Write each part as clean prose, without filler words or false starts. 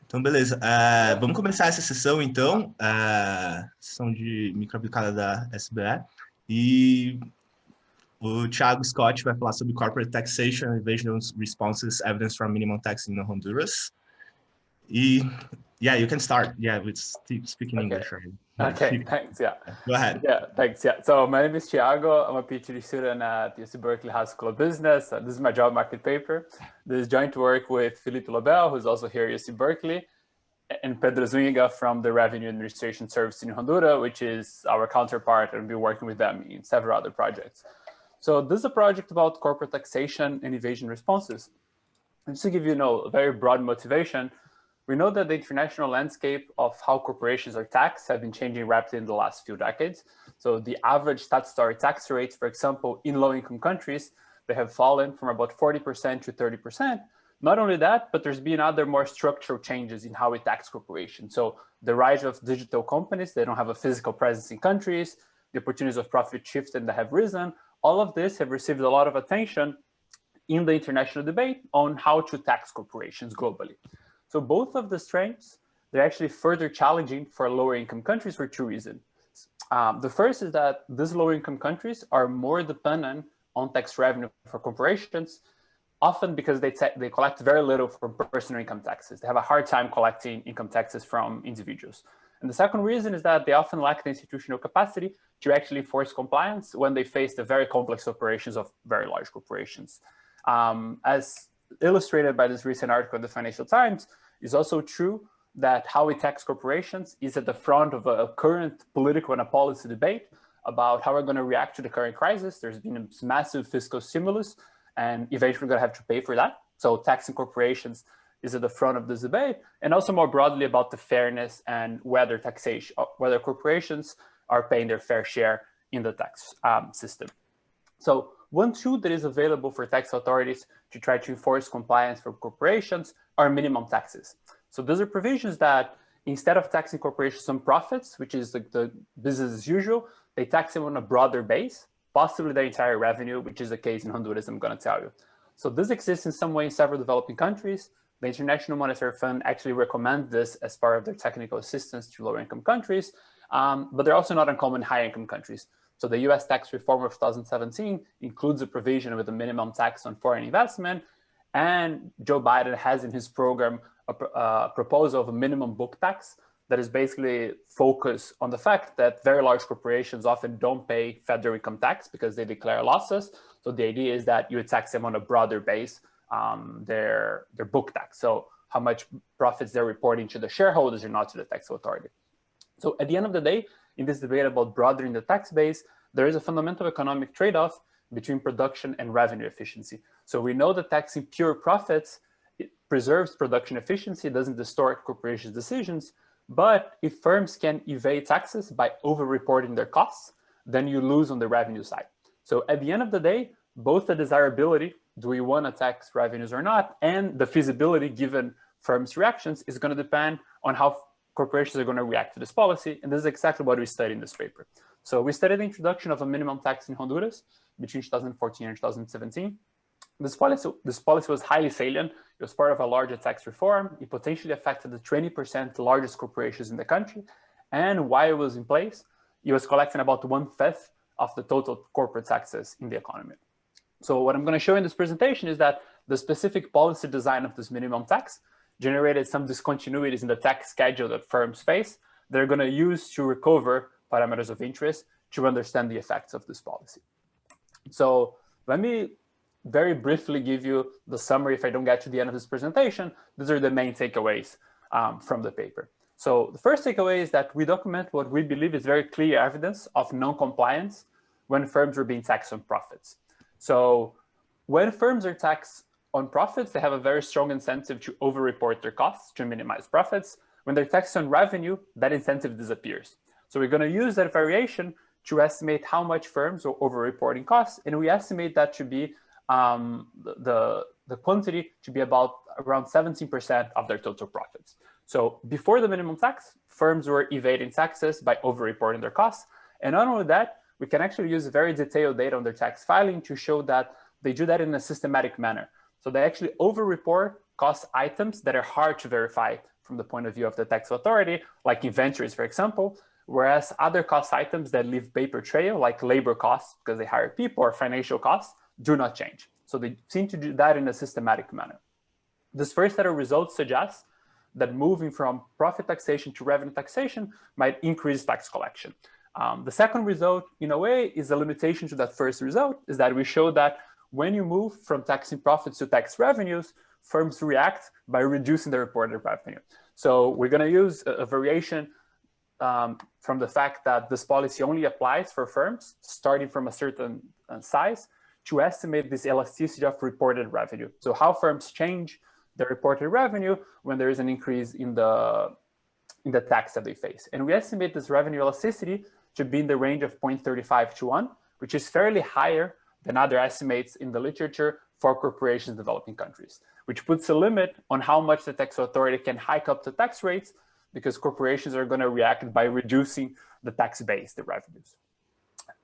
Então, beleza. Vamos começar essa sessão, então, sessão de microaplicada da SBE. E o Thiago Scott vai falar sobre Corporate Taxation, Evasion Responses, Evidence from Minimum Tax in Honduras. Yeah, you can start. Yeah, we speak in English. Right? Okay, thanks. Yeah. Go ahead. Yeah, thanks. Yeah. So my name is Thiago. I'm a PhD student at the UC Berkeley House School of Business. This is my job market paper. This is joint work with Felipe Lobel, who's also here at UC Berkeley, and Pedro Zuniga from the Revenue Administration Service in Honduras, which is our counterpart, and we'll be working with them in several other projects. So this is a project about corporate taxation and evasion responses. And just to give you a very broad motivation, we know that the international landscape of how corporations are taxed have been changing rapidly in the last few decades. So the average statutory tax rates, for example, in low-income countries, they have fallen from about 40% to 30%. Not only that, but there's been other more structural changes in how we tax corporations. So the rise of digital companies, they don't have a physical presence in countries, the opportunities of profit shifting that have risen. All of this have received a lot of attention in the international debate on how to tax corporations globally. So both of the strengths, they're actually further challenging for lower income countries for two reasons. The first is that these lower income countries are more dependent on tax revenue for corporations, often because they collect very little from personal income taxes. They have a hard time collecting income taxes from individuals. And the second reason is that they often lack the institutional capacity to actually force compliance when they face the very complex operations of very large corporations. As illustrated by this recent article in the Financial Times, it's also true that how we tax corporations is at the front of a current political and a policy debate about how we're going to react to the current crisis. There's been a massive fiscal stimulus, and eventually we're going to have to pay for that. So taxing corporations is at the front of this debate, and also more broadly about the fairness and whether corporations are paying their fair share in the tax system. So one tool that is available for tax authorities to try to enforce compliance for corporations are minimum taxes. So those are provisions that instead of taxing corporations on profits, which is the business as usual, they tax them on a broader base, possibly their entire revenue, which is the case in Honduras, I'm going to tell you. So this exists in some way in several developing countries. The International Monetary Fund actually recommends this as part of their technical assistance to lower income countries, but they're also not uncommon in high income countries. So the US tax reform of 2017 includes a provision with a minimum tax on foreign investment. And Joe Biden has in his program a proposal of a minimum book tax that is basically focused on the fact that very large corporations often don't pay federal income tax because they declare losses. So the idea is that you would tax them on a broader base, their book tax. So how much profits they're reporting to the shareholders or not to the tax authority. So at the end of the day, in this debate about broadening the tax base, there is a fundamental economic trade-off between production and revenue efficiency. So we know that taxing pure profits, it preserves production efficiency, it doesn't distort corporations' decisions, but if firms can evade taxes by over-reporting their costs, then you lose on the revenue side. So at the end of the day, both the desirability, do we want to tax revenues or not, and the feasibility given firms' reactions is going to depend on how corporations are going to react to this policy, and this is exactly what we studied in this paper. So we studied the introduction of a minimum tax in Honduras between 2014 and 2017. This policy was highly salient. It was part of a larger tax reform. It potentially affected the 20% largest corporations in the country. And while it was in place, it was collecting about 1/5 of the total corporate taxes in the economy. So what I'm going to show in this presentation is that the specific policy design of this minimum tax generated some discontinuities in the tax schedule that firms face. They're going to use to recover parameters of interest to understand the effects of this policy. So let me very briefly give you the summary. If I don't get to the end of this presentation, these are the main takeaways from the paper. So the first takeaway is that we document what we believe is very clear evidence of non-compliance when firms are being taxed on profits. So when firms are taxed on profits, they have a very strong incentive to over-report their costs to minimize profits. When they're taxed on revenue, that incentive disappears. So we're going to use that variation to estimate how much firms are over-reporting costs, and we estimate that to be the quantity to be about around 17% of their total profits. So before the minimum tax, firms were evading taxes by over-reporting their costs, and not only that, we can actually use very detailed data on their tax filing to show that they do that in a systematic manner. So they actually over-report cost items that are hard to verify from the point of view of the tax authority, like inventories, for example, whereas other cost items that leave paper trail, like labor costs, because they hire people, or financial costs, do not change. So they seem to do that in a systematic manner. This first set of results suggests that moving from profit taxation to revenue taxation might increase tax collection. The second result, in a way, is a limitation to that first result, is that we show that when you move from taxing profits to tax revenues, firms react by reducing the reported revenue. So we're going to use a variation from the fact that this policy only applies for firms starting from a certain size to estimate this elasticity of reported revenue. So how firms change the reported revenue when there is an increase in the tax that they face. And we estimate this revenue elasticity to be in the range of 0.35 to 1, which is fairly higher than other estimates in the literature for corporations in developing countries, which puts a limit on how much the tax authority can hike up the tax rates, because corporations are going to react by reducing the tax base, the revenues.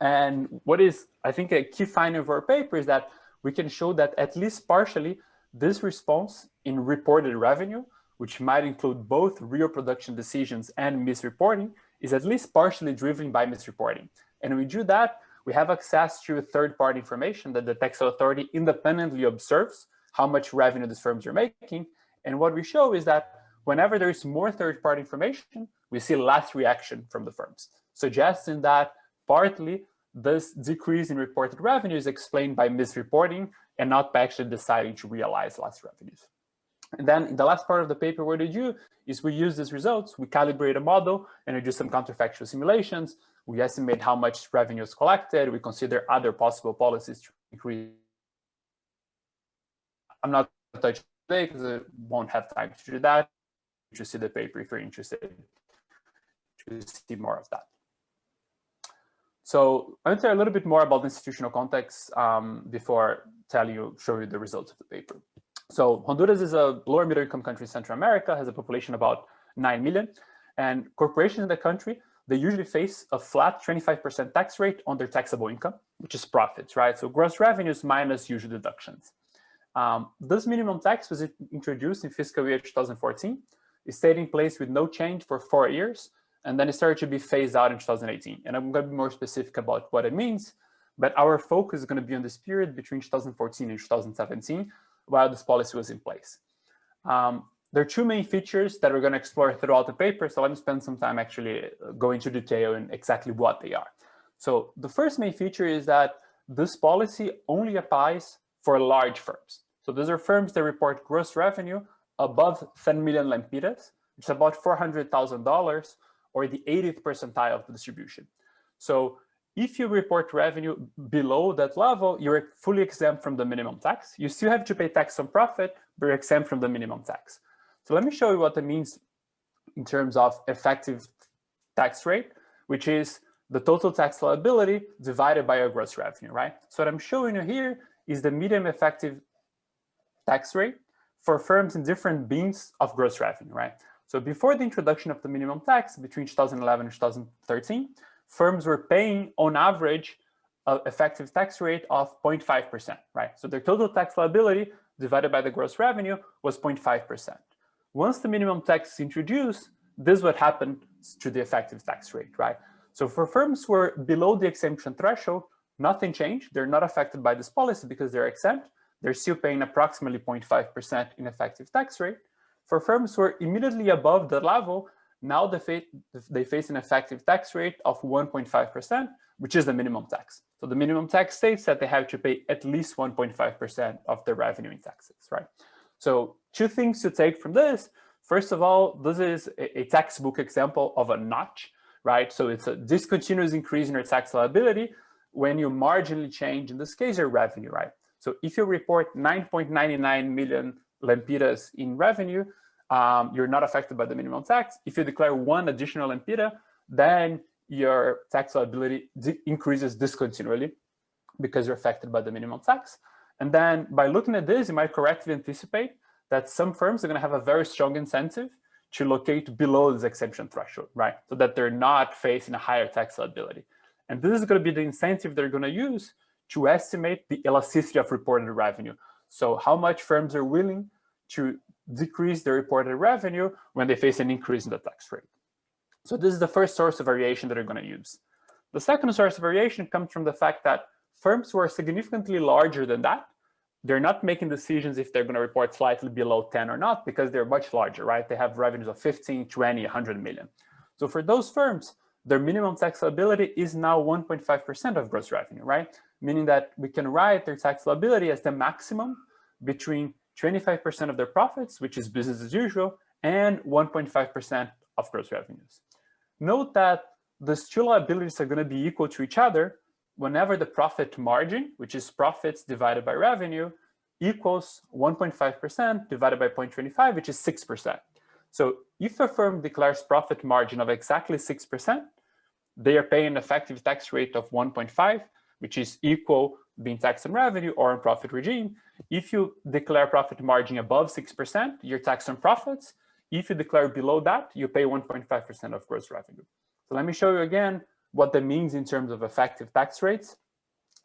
And what is, I think, a key finding of our paper is that we can show that at least partially this response in reported revenue, which might include both real production decisions and misreporting, is at least partially driven by misreporting. And when we do that, we have access to third-party information that the tax authority independently observes how much revenue these firms are making. And what we show is that whenever there is more third-party information, we see less reaction from the firms, suggesting that partly this decrease in reported revenue is explained by misreporting and not by actually deciding to realize less revenues. And then in the last part of the paper, what we do is we use these results, we calibrate a model, and we do some counterfactual simulations. We estimate how much revenue is collected. We consider other possible policies to increase. I'm not going to touch today because I won't have time to do that. To see the paper if you're interested to see more of that. So I'm going to tell you a little bit more about the institutional context before show you the results of the paper. So Honduras is a lower middle income country in Central America, has a population about 9 million. And corporations in the country, they usually face a flat 25% tax rate on their taxable income, which is profits, right? So gross revenues minus usual deductions. This minimum tax was introduced in fiscal year 2014. It stayed in place with no change for 4 years, and then it started to be phased out in 2018. And I'm going to be more specific about what it means, but our focus is going to be on this period between 2014 and 2017, while this policy was in place. There are two main features that we're going to explore throughout the paper, so let me spend some time actually going into detail in exactly what they are. So the first main feature is that this policy only applies for large firms. So those are firms that report gross revenue above 10 million lempiras, which is about $400,000, or the 80th percentile of the distribution. So if you report revenue below that level, you're fully exempt from the minimum tax. You still have to pay tax on profit, but you're exempt from the minimum tax. So let me show you what that means in terms of effective tax rate, which is the total tax liability divided by your gross revenue, right? So what I'm showing you here is the median effective tax rate for firms in different beams of gross revenue, right? So before the introduction of the minimum tax between 2011 and 2013, firms were paying on average an effective tax rate of 0.5%, right? So their total tax liability divided by the gross revenue was 0.5%. Once the minimum tax is introduced, this is what happened to the effective tax rate, right? So for firms who are below the exemption threshold, nothing changed. They're not affected by this policy because they're exempt. They're still paying approximately 0.5% in effective tax rate. For firms who are immediately above the level, now they face an effective tax rate of 1.5%, which is the minimum tax. So the minimum tax states that they have to pay at least 1.5% of their revenue in taxes, right? So two things to take from this. First of all, this is a textbook example of a notch, right? So it's a discontinuous increase in your tax liability when you marginally change, in this case, your revenue, right? So if you report 9.99 million lempiras in revenue, you're not affected by the minimum tax. If you declare one additional lempira, then your tax liability increases discontinually because you're affected by the minimum tax. And then by looking at this, you might correctly anticipate that some firms are going to have a very strong incentive to locate below this exemption threshold, right? So that they're not facing a higher tax liability. And this is going to be the incentive they're going to use to estimate the elasticity of reported revenue. So how much firms are willing to decrease their reported revenue when they face an increase in the tax rate. So this is the first source of variation that they're going to use. The second source of variation comes from the fact that firms who are significantly larger than that, they're not making decisions if they're going to report slightly below 10 or not, because they're much larger, right? They have revenues of 15, 20, 100 million. So for those firms, their minimum tax liability is now 1.5% of gross revenue, right? Meaning that we can write their tax liability as the maximum between 25% of their profits, which is business as usual, and 1.5% of gross revenues. Note that these two liabilities are going to be equal to each other whenever the profit margin, which is profits divided by revenue, equals 1.5% divided by 0.25, which is 6%. So if a firm declares profit margin of exactly 6%, they are paying an effective tax rate of 1.5, which is equal being taxed on revenue or on profit regime. If you declare profit margin above 6%, you're taxed on profits. If you declare below that, you pay 1.5% of gross revenue. So let me show you again what that means in terms of effective tax rates.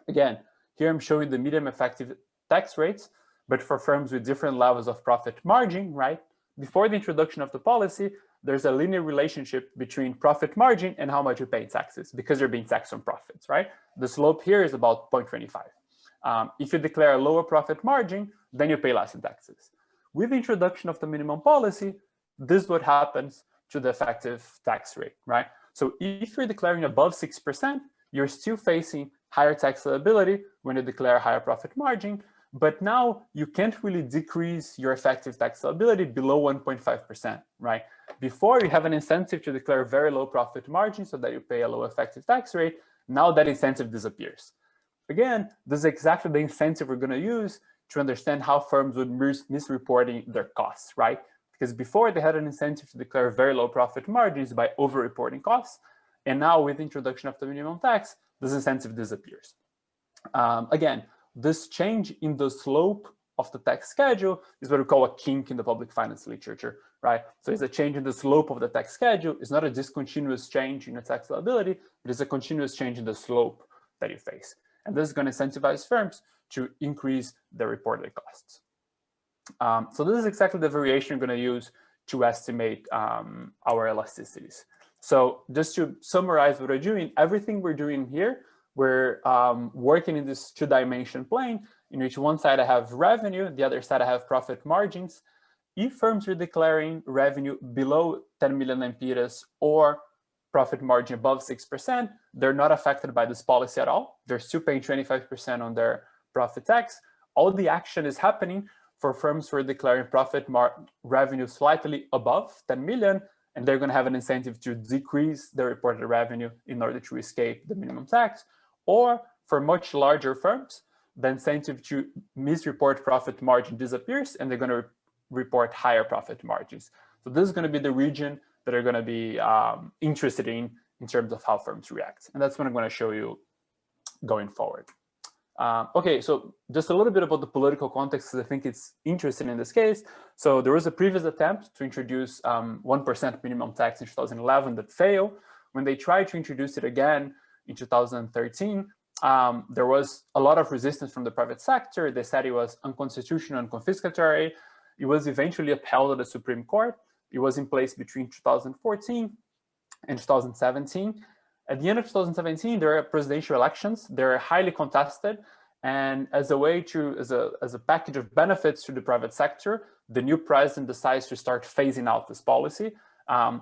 Again, here I'm showing the median effective tax rates, but for firms with different levels of profit margin, right? Before the introduction of the policy, there's a linear relationship between profit margin and how much you pay in taxes because you're being taxed on profits, right? The slope here is about 0.25. If you declare a lower profit margin, then you pay less in taxes. With the introduction of the minimum policy, this is what happens to the effective tax rate, right? So if you're declaring above 6%, you're still facing higher tax liability when you declare a higher profit margin, but now you can't really decrease your effective tax liability below 1.5%, right? Before, you have an incentive to declare very low profit margin so that you pay a low effective tax rate. Now that incentive disappears. Again, this is exactly the incentive we're going to use to understand how firms would misreporting their costs, right? Because before they had an incentive to declare very low profit margins by over-reporting costs. And now with the introduction of the minimum tax, this incentive disappears. Again, this change in the slope of the tax schedule is what we call a kink in the public finance literature, right? So it's a change in the slope of the tax schedule. It's not a discontinuous change in the tax liability, but it's a continuous change in the slope that you face. And this is going to incentivize firms to increase their reported costs. So this is exactly the variation we're going to use to estimate our elasticities. So just to summarize what we're doing, everything we're doing here, we're working in this two-dimension plane in which one side I have revenue, the other side I have profit margins. If firms are declaring revenue below 10 million lempiras or profit margin above 6%, they're not affected by this policy at all. They're still paying 25% on their profit tax. All the action is happening for firms who are declaring profit revenue slightly above 10 million, and they're going to have an incentive to decrease their reported revenue in order to escape the minimum tax. Or for much larger firms, the incentive to misreport profit margin disappears, and they're going to report higher profit margins. So this is going to be the region that are going to be interested in terms of how firms react. And that's what I'm going to show you going forward. Okay, so just a little bit about the political context, because I think it's interesting in this case. So there was a previous attempt to introduce 1% minimum tax in 2011 that failed. When they tried to introduce it again in 2013, there was a lot of resistance from the private sector. They said it was unconstitutional and confiscatory. It was eventually upheld at the Supreme Court. It was in place between 2014 and 2017. At the end of 2017, there are presidential elections. They're highly contested. And as a way to, as a package of benefits to the private sector, the new president decides to start phasing out this policy.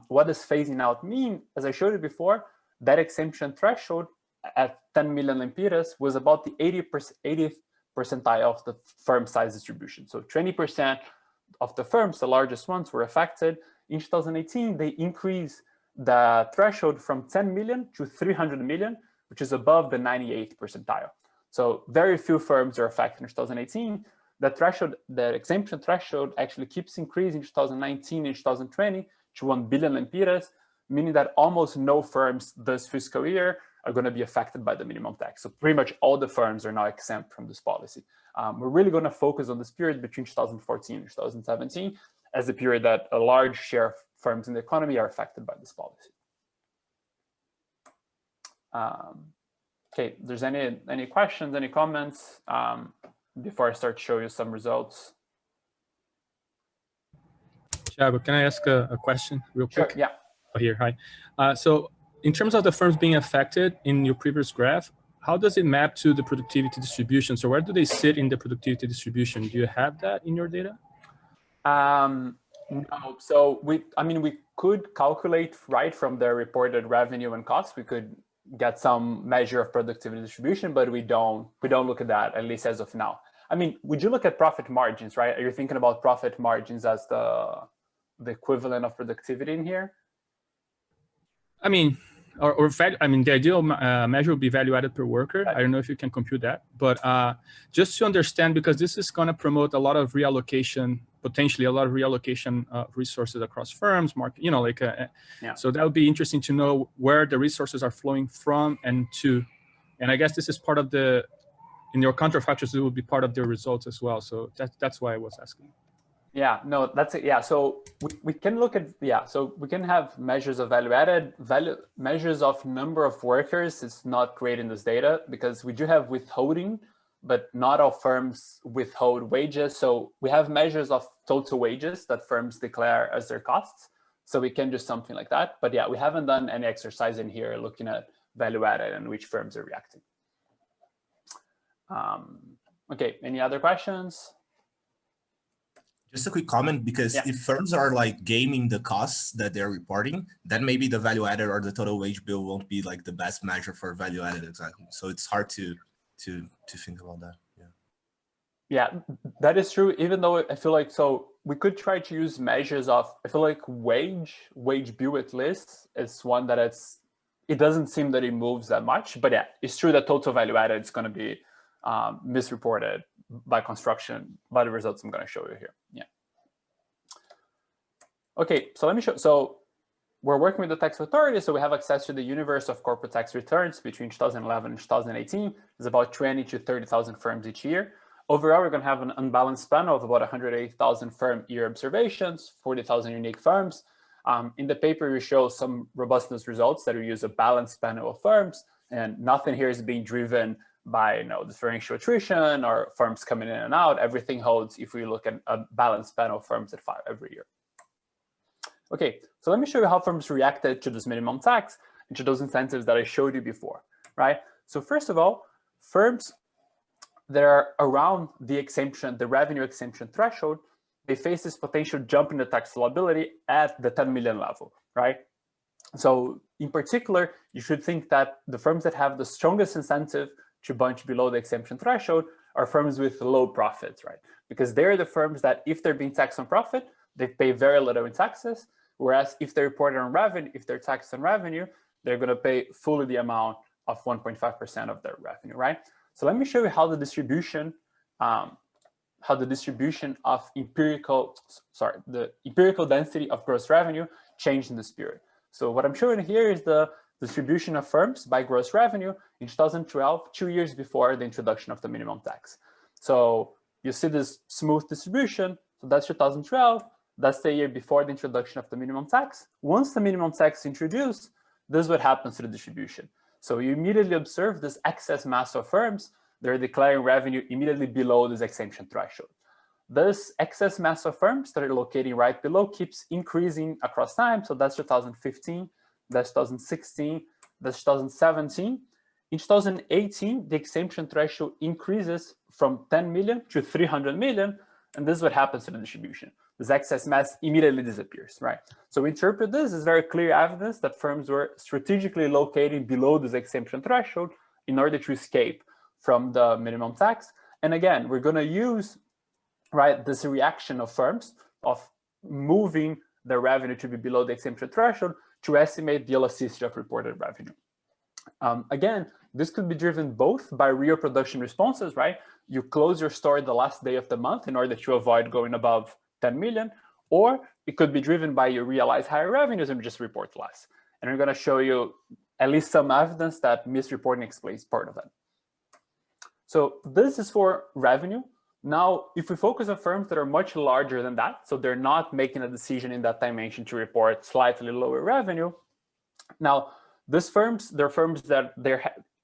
What does phasing out mean? As I showed you before, that exemption threshold at 10 million lempiras was about the 80th percentile of the firm size distribution. So 20% of the firms, the largest ones, were affected. In 2018, they increased the threshold from 10 million to 300 million, which is above the 98th percentile. So very few firms are affected in 2018. The threshold, the exemption threshold actually keeps increasing in 2019 and 2020 to 1 billion lempiras, meaning that almost no firms this fiscal year are going to be affected by the minimum tax. So pretty much all the firms are now exempt from this policy. We're really going to focus on this period between 2014 and 2017 as the period that a large share of firms in the economy are affected by this policy. Okay, if there's any questions, any comments before I start to show you some results? Thiago, can I ask a question real quick? Sure, yeah. Oh, here, hi. So in terms of the firms being affected in your previous graph, how does it map to the productivity distribution? So where do they sit in the productivity distribution? Do you have that in your data? No, so we could calculate right from the reported revenue and costs. We could get some measure of productivity distribution, but we don't look at that, at least as of now. I mean, would you look at profit margins, right? Are you thinking about profit margins as the equivalent of productivity in here? I mean, or value, I mean, the ideal measure would be value added per worker. I don't know if you can compute that, but just to understand, because this is going to promote a lot of reallocation, potentially a lot of reallocation of resources across firms, market, you know, like, so that would be interesting to know where the resources are flowing from and to, and I guess this is part of the, in your counterfactors, it would be part of their results as well. So that's why I was asking. Yeah, no, that's it. Yeah, so we can look at, so we can have measures of value added, measures of number of workers. It's not great in this data because we do have withholding, but not all firms withhold wages. So we have measures of total wages that firms declare as their costs. So we can do something like that. But yeah, we haven't done any exercise in here looking at value added and which firms are reacting. Okay, any other questions? Just a quick comment, because if firms are like gaming the costs that they're reporting, then maybe the value added or the total wage bill won't be like the best measure for value added exactly. So it's hard to think about that. Yeah, that is true. Even though I feel like, so we could try to use measures of, I feel like wage bill at least is one that it doesn't seem that it moves that much, but yeah, it's true that total value added is going to be misreported by construction by the results I'm going to show you here. Yeah. Okay, so let me show. So we're working with the tax authority, so we have access to the universe of corporate tax returns between 2011 and 2018. There's about 20 to 30,000 firms each year. Overall, we're going to have an unbalanced panel of about 108,000 firm year observations, 40,000 unique firms. In the paper, we show some robustness results that we use a balanced panel of firms, and nothing here is being driven by differential attrition or firms coming in and out. Everything holds if we look at a balanced panel of firms at 5 every year. Okay, so let me show you how firms reacted to this minimum tax and to those incentives that I showed you before, right? So first of all, firms that are around the exemption, the revenue exemption threshold, they face this potential jump in the tax liability at the 10 million level, right? So in particular, you should think that the firms that have the strongest incentive to bunch below the exemption threshold are firms with low profits, right? Because they're the firms that if they're being taxed on profit, they pay very little in taxes. Whereas if they report on revenue, if they're taxed on revenue, they're going to pay fully the amount of 1.5% of their revenue, right? So let me show you how the distribution of the empirical density of gross revenue changed in this period. So what I'm showing here is the distribution of firms by gross revenue in 2012, 2 years before the introduction of the minimum tax. So you see this smooth distribution. So that's 2012. That's the year before the introduction of the minimum tax. Once the minimum tax is introduced, this is what happens to the distribution. So you immediately observe this excess mass of firms that are declaring revenue immediately below this exemption threshold. This excess mass of firms that are located right below keeps increasing across time. So that's 2015, that's 2016, that's 2017. In 2018, the exemption threshold increases from 10 million to 300 million. And this is what happens to the distribution. This excess mass immediately disappears, right? So we interpret this as very clear evidence that firms were strategically located below this exemption threshold in order to escape from the minimum tax. And again, we're going to use, right, this reaction of firms of moving their revenue to be below the exemption threshold to estimate the elasticity of reported revenue. Again, this could be driven both by real production responses, right? You close your store the last day of the month in order to avoid going above 10 million, or it could be driven by you realize higher revenues and just report less. And we're going to show you at least some evidence that misreporting explains part of that. So this is for revenue. Now, if we focus on firms that are much larger than that, so they're not making a decision in that dimension to report slightly lower revenue. Now, these firms, they're firms that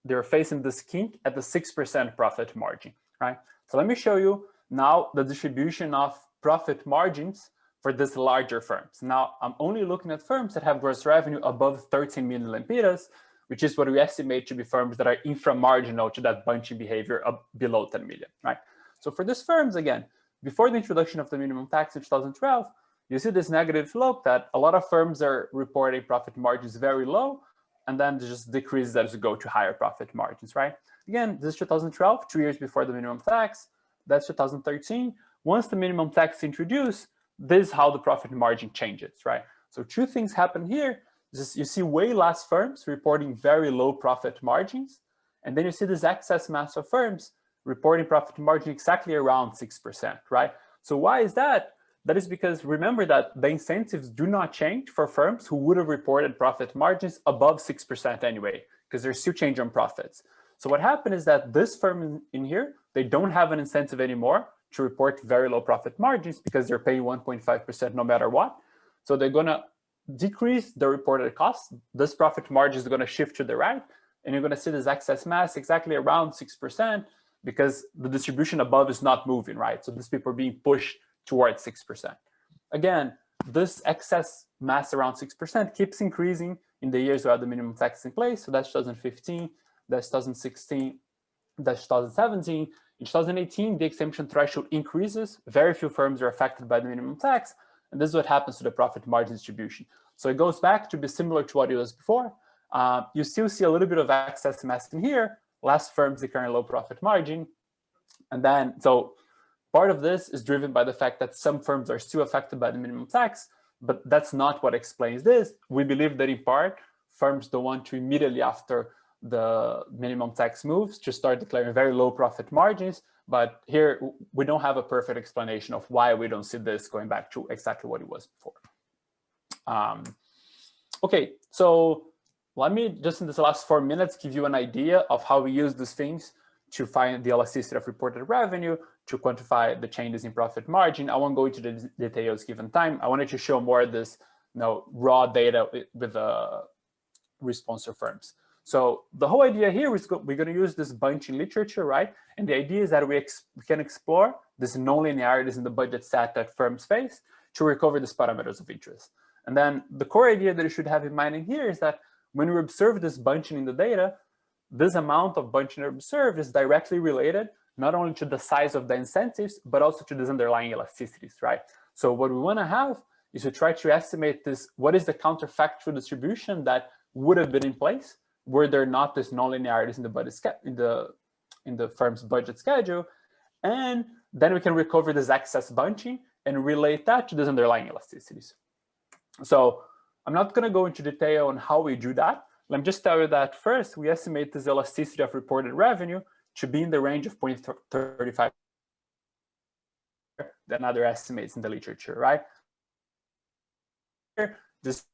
they're facing this kink at the 6% profit margin, right? So let me show you now the distribution of profit margins for these larger firms. Now, I'm only looking at firms that have gross revenue above 13 million lempiras, which is what we estimate to be firms that are inframarginal to that bunching behavior below 10 million, right? So for these firms, again, before the introduction of the minimum tax in 2012, you see this negative slope that a lot of firms are reporting profit margins very low, and then just decreases as you go to higher profit margins, right? Again, this is 2012, 2 years before the minimum tax. That's 2013. Once the minimum tax is introduced, this is how the profit margin changes, right? So two things happen here. Just you see way less firms reporting very low profit margins, and then you see this excess mass of firms reporting profit margin exactly around 6%, right? So why is that? That is because remember that the incentives do not change for firms who would have reported profit margins above 6% anyway, because they're still changing on profits. So what happened is that this firm in here, they don't have an incentive anymore to report very low profit margins because they're paying 1.5% no matter what. So they're going to decrease the reported costs. This profit margin is going to shift to the right, and you're going to see this excess mass exactly around 6% because the distribution above is not moving, right? So these people are being pushed towards 6%. Again, this excess mass around 6% keeps increasing in the years where the minimum tax is in place. So that's 2015, that's 2016, that's 2017. In 2018, the exemption threshold increases. Very few firms are affected by the minimum tax. And this is what happens to the profit margin distribution. So it goes back to be similar to what it was before. You still see a little bit of excess mass in here, less firms declaring low profit margin. And then, so part of this is driven by the fact that some firms are still affected by the minimum tax, but that's not what explains this. We believe that in part, firms don't want to immediately after the minimum tax moves to start declaring very low profit margins. But here, we don't have a perfect explanation of why we don't see this going back to exactly what it was before. Okay, so let me just in this last 4 minutes give you an idea of how we use these things to find the elasticity of reported revenue, to quantify the changes in profit margin. I won't go into the details given time. I wanted to show more of this raw data with responsive firms. So the whole idea here is we're going to use this bunching literature, right? And the idea is that we can explore this non-linearities in the budget set that firms face to recover these parameters of interest. And then the core idea that you should have in mind in here is that when we observe this bunching in the data, this amount of bunching observed is directly related not only to the size of the incentives, but also to these underlying elasticities, right? So what we want to have is to try to estimate this, what is the counterfactual distribution that would have been in place were there not this non-linearities in the budget in the firm's budget schedule, and then we can recover this excess bunching and relate that to these underlying elasticities. So I'm not going to go into detail on how we do that. Let me just tell you that first, we estimate this elasticity of reported revenue to be in the range of 0.35 than other estimates in the literature, right? This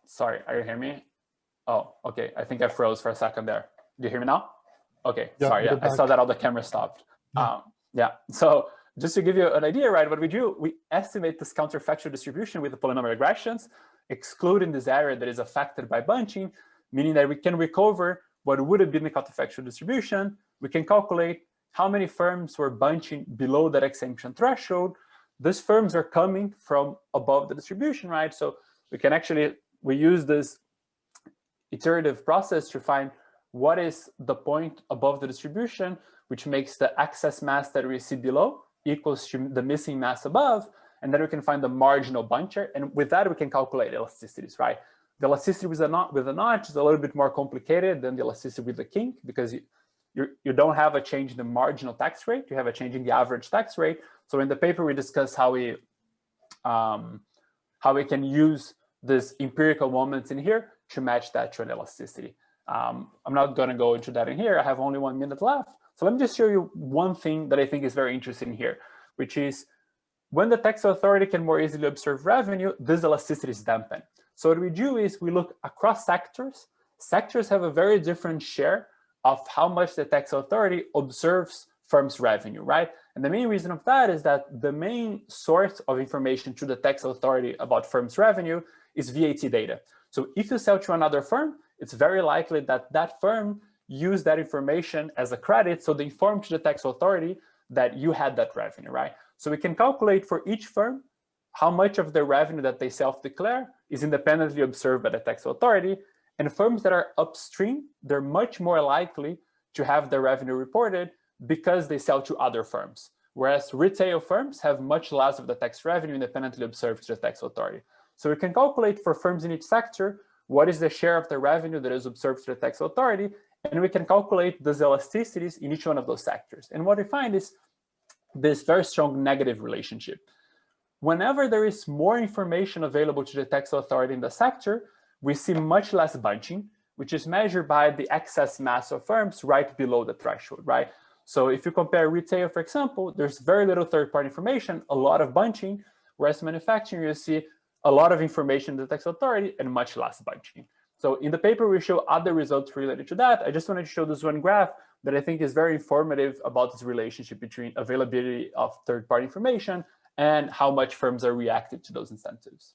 sorry, are you hearing me? Oh, okay. I think I froze for a second there. Do you hear me now? Okay, yeah, sorry. Yeah, I saw that all the camera stopped. Yeah. So just to give you an idea, right, what we do, we estimate this counterfactual distribution with the polynomial regressions, excluding this area that is affected by bunching, meaning that we can recover what would have been the counterfactual distribution. We can calculate how many firms were bunching below that exemption threshold. These firms are coming from above the distribution, right? So we can actually, we use this iterative process to find what is the point above the distribution, which makes the excess mass that we see below equals to the missing mass above, and then we can find the marginal buncher, and with that we can calculate elasticities, right? The elasticity with a notch is a little bit more complicated than the elasticity with the kink, because you don't have a change in the marginal tax rate, you have a change in the average tax rate. So in the paper we discuss how we can use this empirical moments in here to match that to an elasticity. I'm not going to go into that in here. I have only 1 minute left. So let me just show you one thing that I think is very interesting here, which is when the tax authority can more easily observe revenue, this elasticity is dampened. So what we do is we look across sectors. Sectors have a very different share of how much the tax authority observes firms' revenue, right? And the main reason of that is that the main source of information to the tax authority about firms' revenue is VAT data. So if you sell to another firm, it's very likely that that firm use that information as a credit, so they inform to the tax authority that you had that revenue, right? So we can calculate for each firm how much of their revenue that they self-declare is independently observed by the tax authority. And firms that are upstream, they're much more likely to have their revenue reported because they sell to other firms. Whereas retail firms have much less of the tax revenue independently observed to the tax authority. So we can calculate for firms in each sector what is the share of the revenue that is observed to the tax authority, and we can calculate those elasticities in each one of those sectors. And what we find is this very strong negative relationship. Whenever there is more information available to the tax authority in the sector, we see much less bunching, which is measured by the excess mass of firms right below the threshold, right? So if you compare retail, for example, there's very little third-party information, a lot of bunching, whereas manufacturing, you see a lot of information in the tax authority and much less bunching. So in the paper, we show other results related to that. I just wanted to show this one graph that I think is very informative about this relationship between availability of third-party information and how much firms are reactive to those incentives.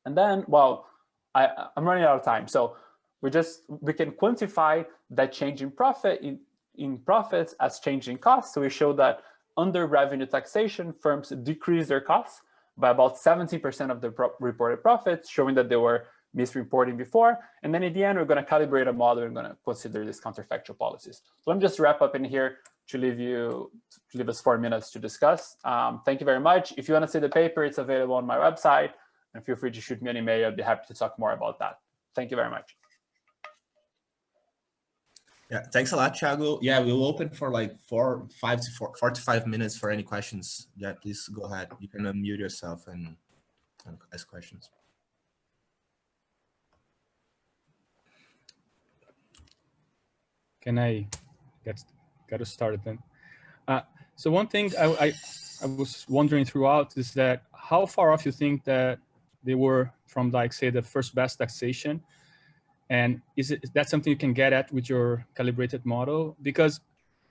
And then, well, I'm running out of time. So we can quantify that change in profit in profits as change in costs. So we show that under revenue taxation, firms decrease their costs by about 70% of the reported profits, showing that they were misreporting before. And then at the end, we're going to calibrate a model and going to consider these counterfactual policies. So let me just wrap up in here to leave us 4 minutes to discuss. Thank you very much. If you want to see the paper, it's available on my website. And feel free to shoot me an email. I'd be happy to talk more about that. Thank you very much. Yeah, thanks a lot, Thiago. Yeah, we'll open for like 4 to 5 minutes for any questions. Yeah, please go ahead. You can unmute yourself and ask questions. Can I get us started then? So one thing I was wondering throughout is that how far off you think that they were from, like, say, the first best taxation? And is that something you can get at with your calibrated model? Because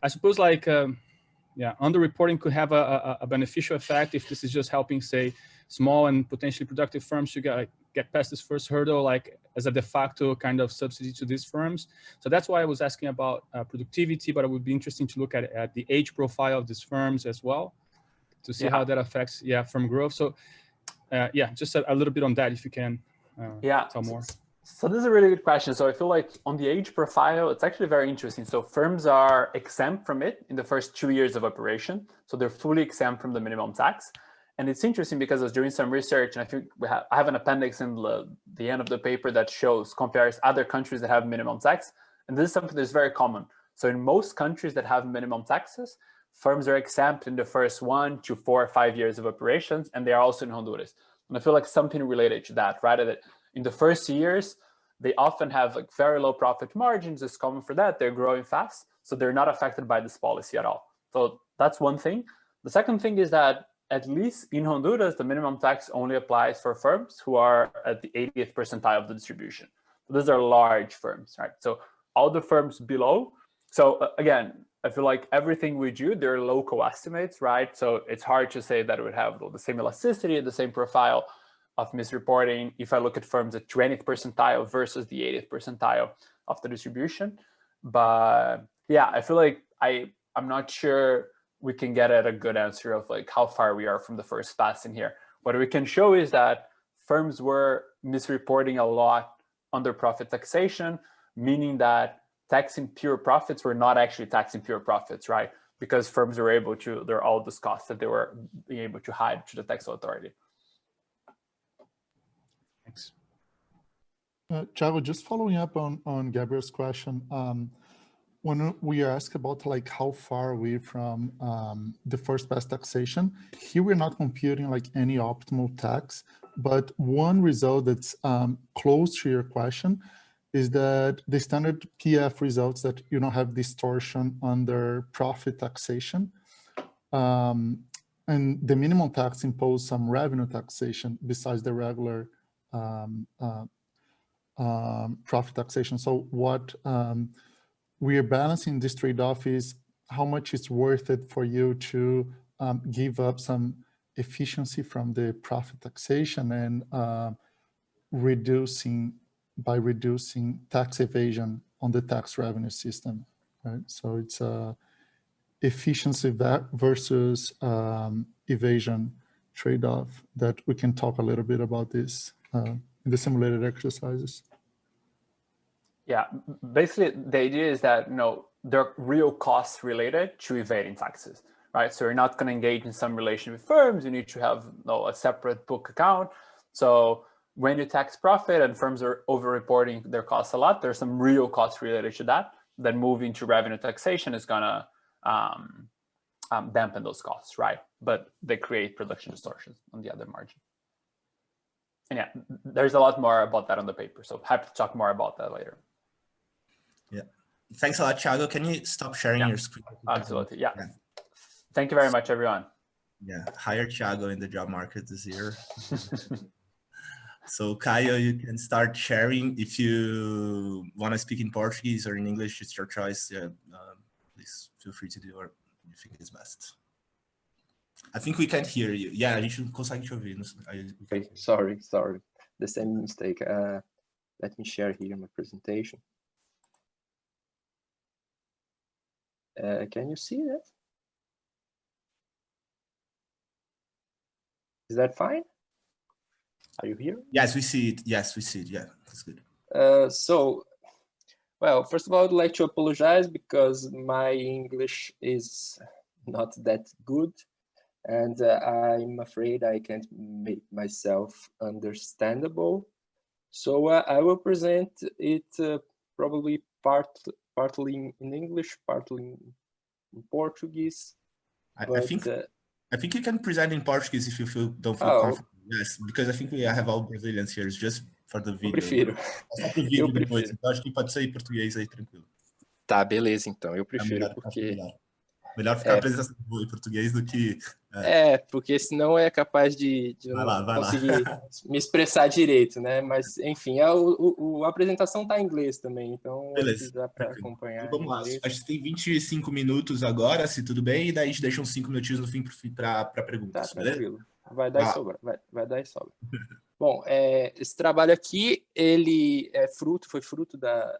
I suppose, like, underreporting could have a beneficial effect if this is just helping, say, small and potentially productive firms to get past this first hurdle, like as a de facto kind of subsidy to these firms. So that's why I was asking about productivity, but it would be interesting to look at the age profile of these firms as well to see how that affects, firm growth. So just a little bit on that, if you can tell more. So this is a really good question. So I feel like on the age profile, it's actually very interesting. So firms are exempt from it in the first 2 years of operation. So they're fully exempt from the minimum tax. And it's interesting because I was doing some research, and I think I have an appendix in the end of the paper that compares other countries that have minimum tax. And this is something that's very common. So in most countries that have minimum taxes, firms are exempt in the first 1 to 4 or 5 years of operations, and they are also in Honduras. And I feel like something related to that, right? That in the first years, they often have like very low profit margins. It's common for that. They're growing fast, so they're not affected by this policy at all. So that's one thing. The second thing is that at least in Honduras, the minimum tax only applies for firms who are at the 80th percentile of the distribution. So those are large firms, right? So all the firms below. So again, I feel like everything we do, they're local estimates, right? So it's hard to say that it would have the same elasticity, the same profile of misreporting if I look at firms at 20th percentile versus the 80th percentile of the distribution. But yeah, I feel like I'm not sure we can get at a good answer of like how far we are from the first pass in here. What we can show is that firms were misreporting a lot under profit taxation, meaning that taxing pure profits were not actually taxing pure profits, right? Because firms were able to, they're all those costs that they were being able to hide to the tax authority. Thanks. Thiago, just following up on Gabriel's question, when we ask about like how far are we from the first best taxation, here we're not computing like any optimal tax, but one result that's close to your question is that the standard PF results that you don't have distortion under profit taxation, and the minimum tax impose some revenue taxation besides the regular profit taxation. So what we are balancing this trade-off is how much it's worth it for you to give up some efficiency from the profit taxation and reducing tax evasion on the tax revenue system, right? So it's efficiency versus evasion trade-off that we can talk a little bit about this in the simulated exercises. Yeah, basically the idea is that there are real costs related to evading taxes, right? So you're not going to engage in some relation with firms. You need to have a separate book account. So when you tax profit and firms are over-reporting their costs a lot, there's some real costs related to that. Then moving to revenue taxation is going to dampen those costs, right? But they create production distortions on the other margin. And yeah, there's a lot more about that on the paper. So happy to talk more about that later. Yeah. Thanks a lot, Thiago. Can you stop sharing your screen? Absolutely. Yeah. Thank you very much, everyone. Yeah. Hire Thiago in the job market this year. So Caio, you can start sharing. If you want to speak in Portuguese or in English, it's your choice. Yeah, please feel free to do what you think is best. I think we can't hear you. Yeah, a gente não consegue te ouvir. Okay, sorry. The same mistake. Let me share here my presentation. Can you see that? Is that fine? Are you here? Yes, we see it. Yes, we see it. Yeah, that's good. Well, first of all, I'd like to apologize because my English is not that good. And I'm afraid I can't make myself understandable. So I will present it probably partly in English, partly in Portuguese. I think you can present in Portuguese if you don't feel comfortable. Yes, because I think we have all Brazilians here. It's just for the video. Eu prefiro. Só pro vídeo depois. Então acho que pode ser em português aí, tranquilo. Tá, beleza, então. Eu prefiro porque... Melhor ficar a apresentação em português do que... porque senão é capaz de não conseguir me expressar direito, né? Mas, enfim, a apresentação está em inglês também, então beleza, dá para acompanhar. Então, vamos lá, acho que tem 25 minutos agora, se tudo bem, e daí a gente deixa uns 5 minutinhos no fim para perguntas, tá, beleza? Tranquilo, vai dar e sobra, vai dar e sobra. Bom, esse trabalho aqui, ele foi fruto da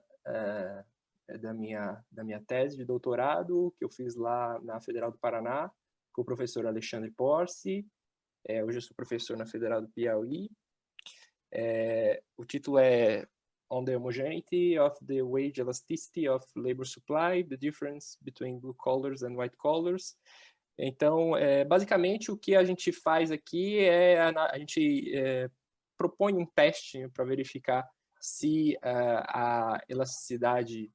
minha tese de doutorado, que eu fiz lá na Federal do Paraná, com o professor Alexandre Porce. Hoje eu sou professor na Federal do Piauí. O título é On the Homogeneity of the Wage Elasticity of Labor Supply, the Difference Between Blue Collars and White Collars. Então, basicamente, o que a gente faz aqui a gente propõe um teste para verificar se a elasticidade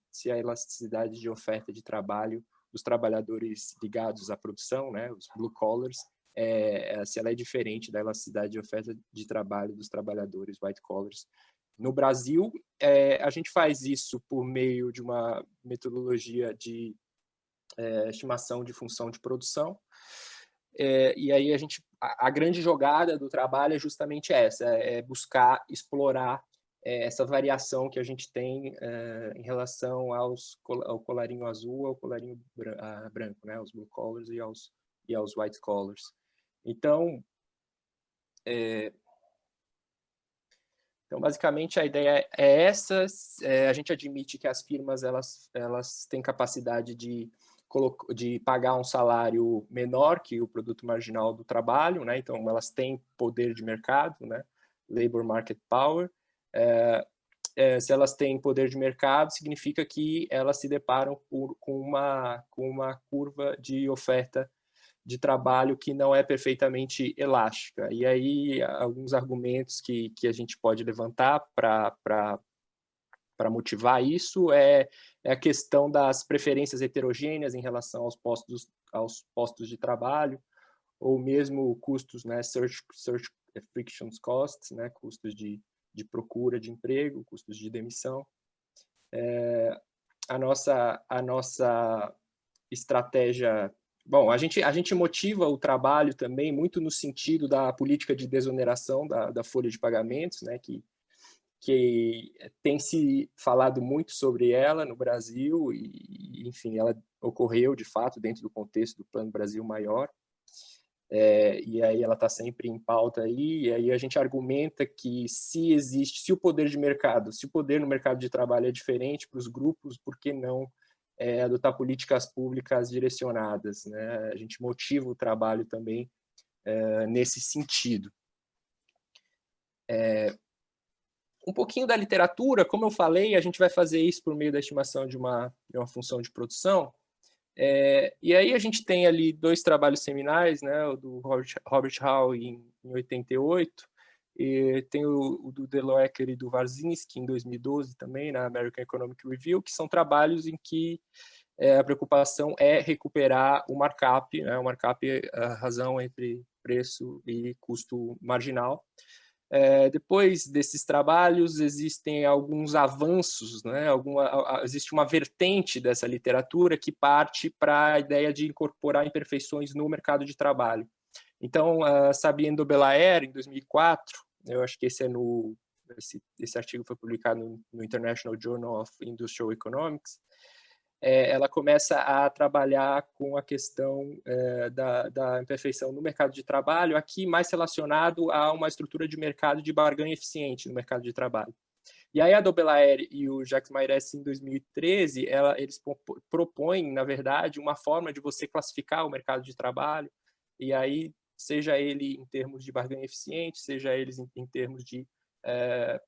de oferta de trabalho dos trabalhadores ligados à produção, né, os blue collars, se ela é diferente da elasticidade de oferta de trabalho dos trabalhadores white collars. No Brasil, a gente faz isso por meio de uma metodologia de estimação de função de produção. E aí a grande jogada do trabalho é justamente essa, buscar explorar essa variação que a gente tem em relação ao colarinho azul, ao colarinho branco, né, aos blue collars e aos white collars. Então, basicamente, a ideia é essa. A gente admite que as firmas elas têm capacidade de pagar um salário menor que o produto marginal do trabalho, né? Então, elas têm poder de mercado, né? Labor Market Power. Se elas têm poder de mercado, significa que elas se deparam com uma curva de oferta de trabalho que não é perfeitamente elástica. E aí, alguns argumentos que a gente pode levantar para motivar isso é a questão das preferências heterogêneas em relação aos postos de trabalho, ou mesmo custos, né, search friction costs, né, custos de procura de emprego, custos de demissão. A nossa estratégia... Bom, a gente motiva o trabalho também muito no sentido da política de desoneração da folha de pagamentos, né, que tem se falado muito sobre ela no Brasil e, enfim, ela ocorreu, de fato, dentro do contexto do Plano Brasil Maior. e aí ela está sempre em pauta aí, e aí a gente argumenta que se o poder no mercado de trabalho é diferente para os grupos, por que não adotar políticas públicas direcionadas, né? A gente motiva o trabalho também nesse sentido. Um pouquinho da literatura, como eu falei, a gente vai fazer isso por meio da estimação de uma função de produção. E aí a gente tem ali 2 trabalhos seminais, né, o do Robert Hall em 88, e tem o do Deloecker e do Warszynski em 2012 também, na American Economic Review, que são trabalhos em que a preocupação é recuperar o markup, né, o markup é a razão entre preço e custo marginal. Depois desses trabalhos, existem alguns avanços, né? Existe uma vertente dessa literatura que parte para a ideia de incorporar imperfeições no mercado de trabalho. Então, Sabiendo Belaer, em 2004, eu acho que esse artigo foi publicado no International Journal of Industrial Economics, ela começa a trabalhar com a questão da imperfeição no mercado de trabalho, aqui mais relacionado a uma estrutura de mercado de barganha eficiente no mercado de trabalho. E aí a Dobelaer e o Jacques Maires, em 2013, eles propõem, na verdade, uma forma de você classificar o mercado de trabalho, e aí, seja ele em termos de barganha eficiente, seja eles em termos de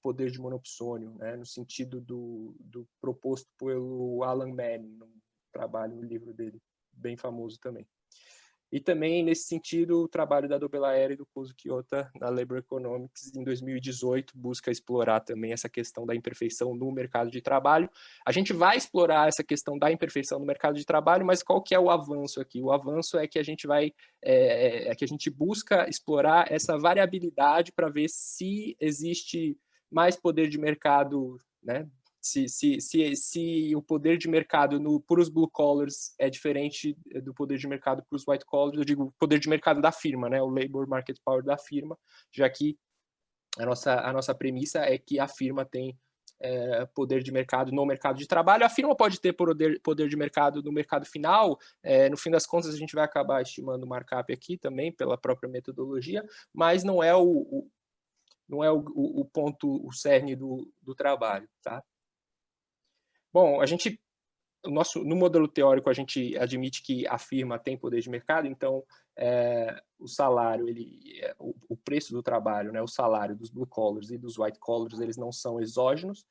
poder de monopsônio, né, no sentido do proposto pelo Alan Manning, num trabalho, no livro dele, bem famoso também. E também, nesse sentido, o trabalho da Dobelaer e do Kozo Kiyota na Labor Economics, em 2018, busca explorar também essa questão da imperfeição no mercado de trabalho. A gente vai explorar essa questão da imperfeição no mercado de trabalho, mas qual que é o avanço aqui? O avanço é que a gente que a gente busca explorar essa variabilidade para ver se existe mais poder de mercado, né? Se o poder de mercado para os blue collars é diferente do poder de mercado para os white collars, eu digo poder de mercado da firma, né? O labor market power da firma, já que a nossa premissa é que a firma tem poder de mercado no mercado de trabalho. A firma pode ter poder de mercado no mercado final, no fim das contas a gente vai acabar estimando o markup aqui também pela própria metodologia, mas não é o ponto, o cerne do trabalho, tá? Bom, no modelo teórico, a gente admite que a firma tem poder de mercado, então o salário, o preço do trabalho, né, o salário dos blue collars e dos white collars, eles não são exógenos.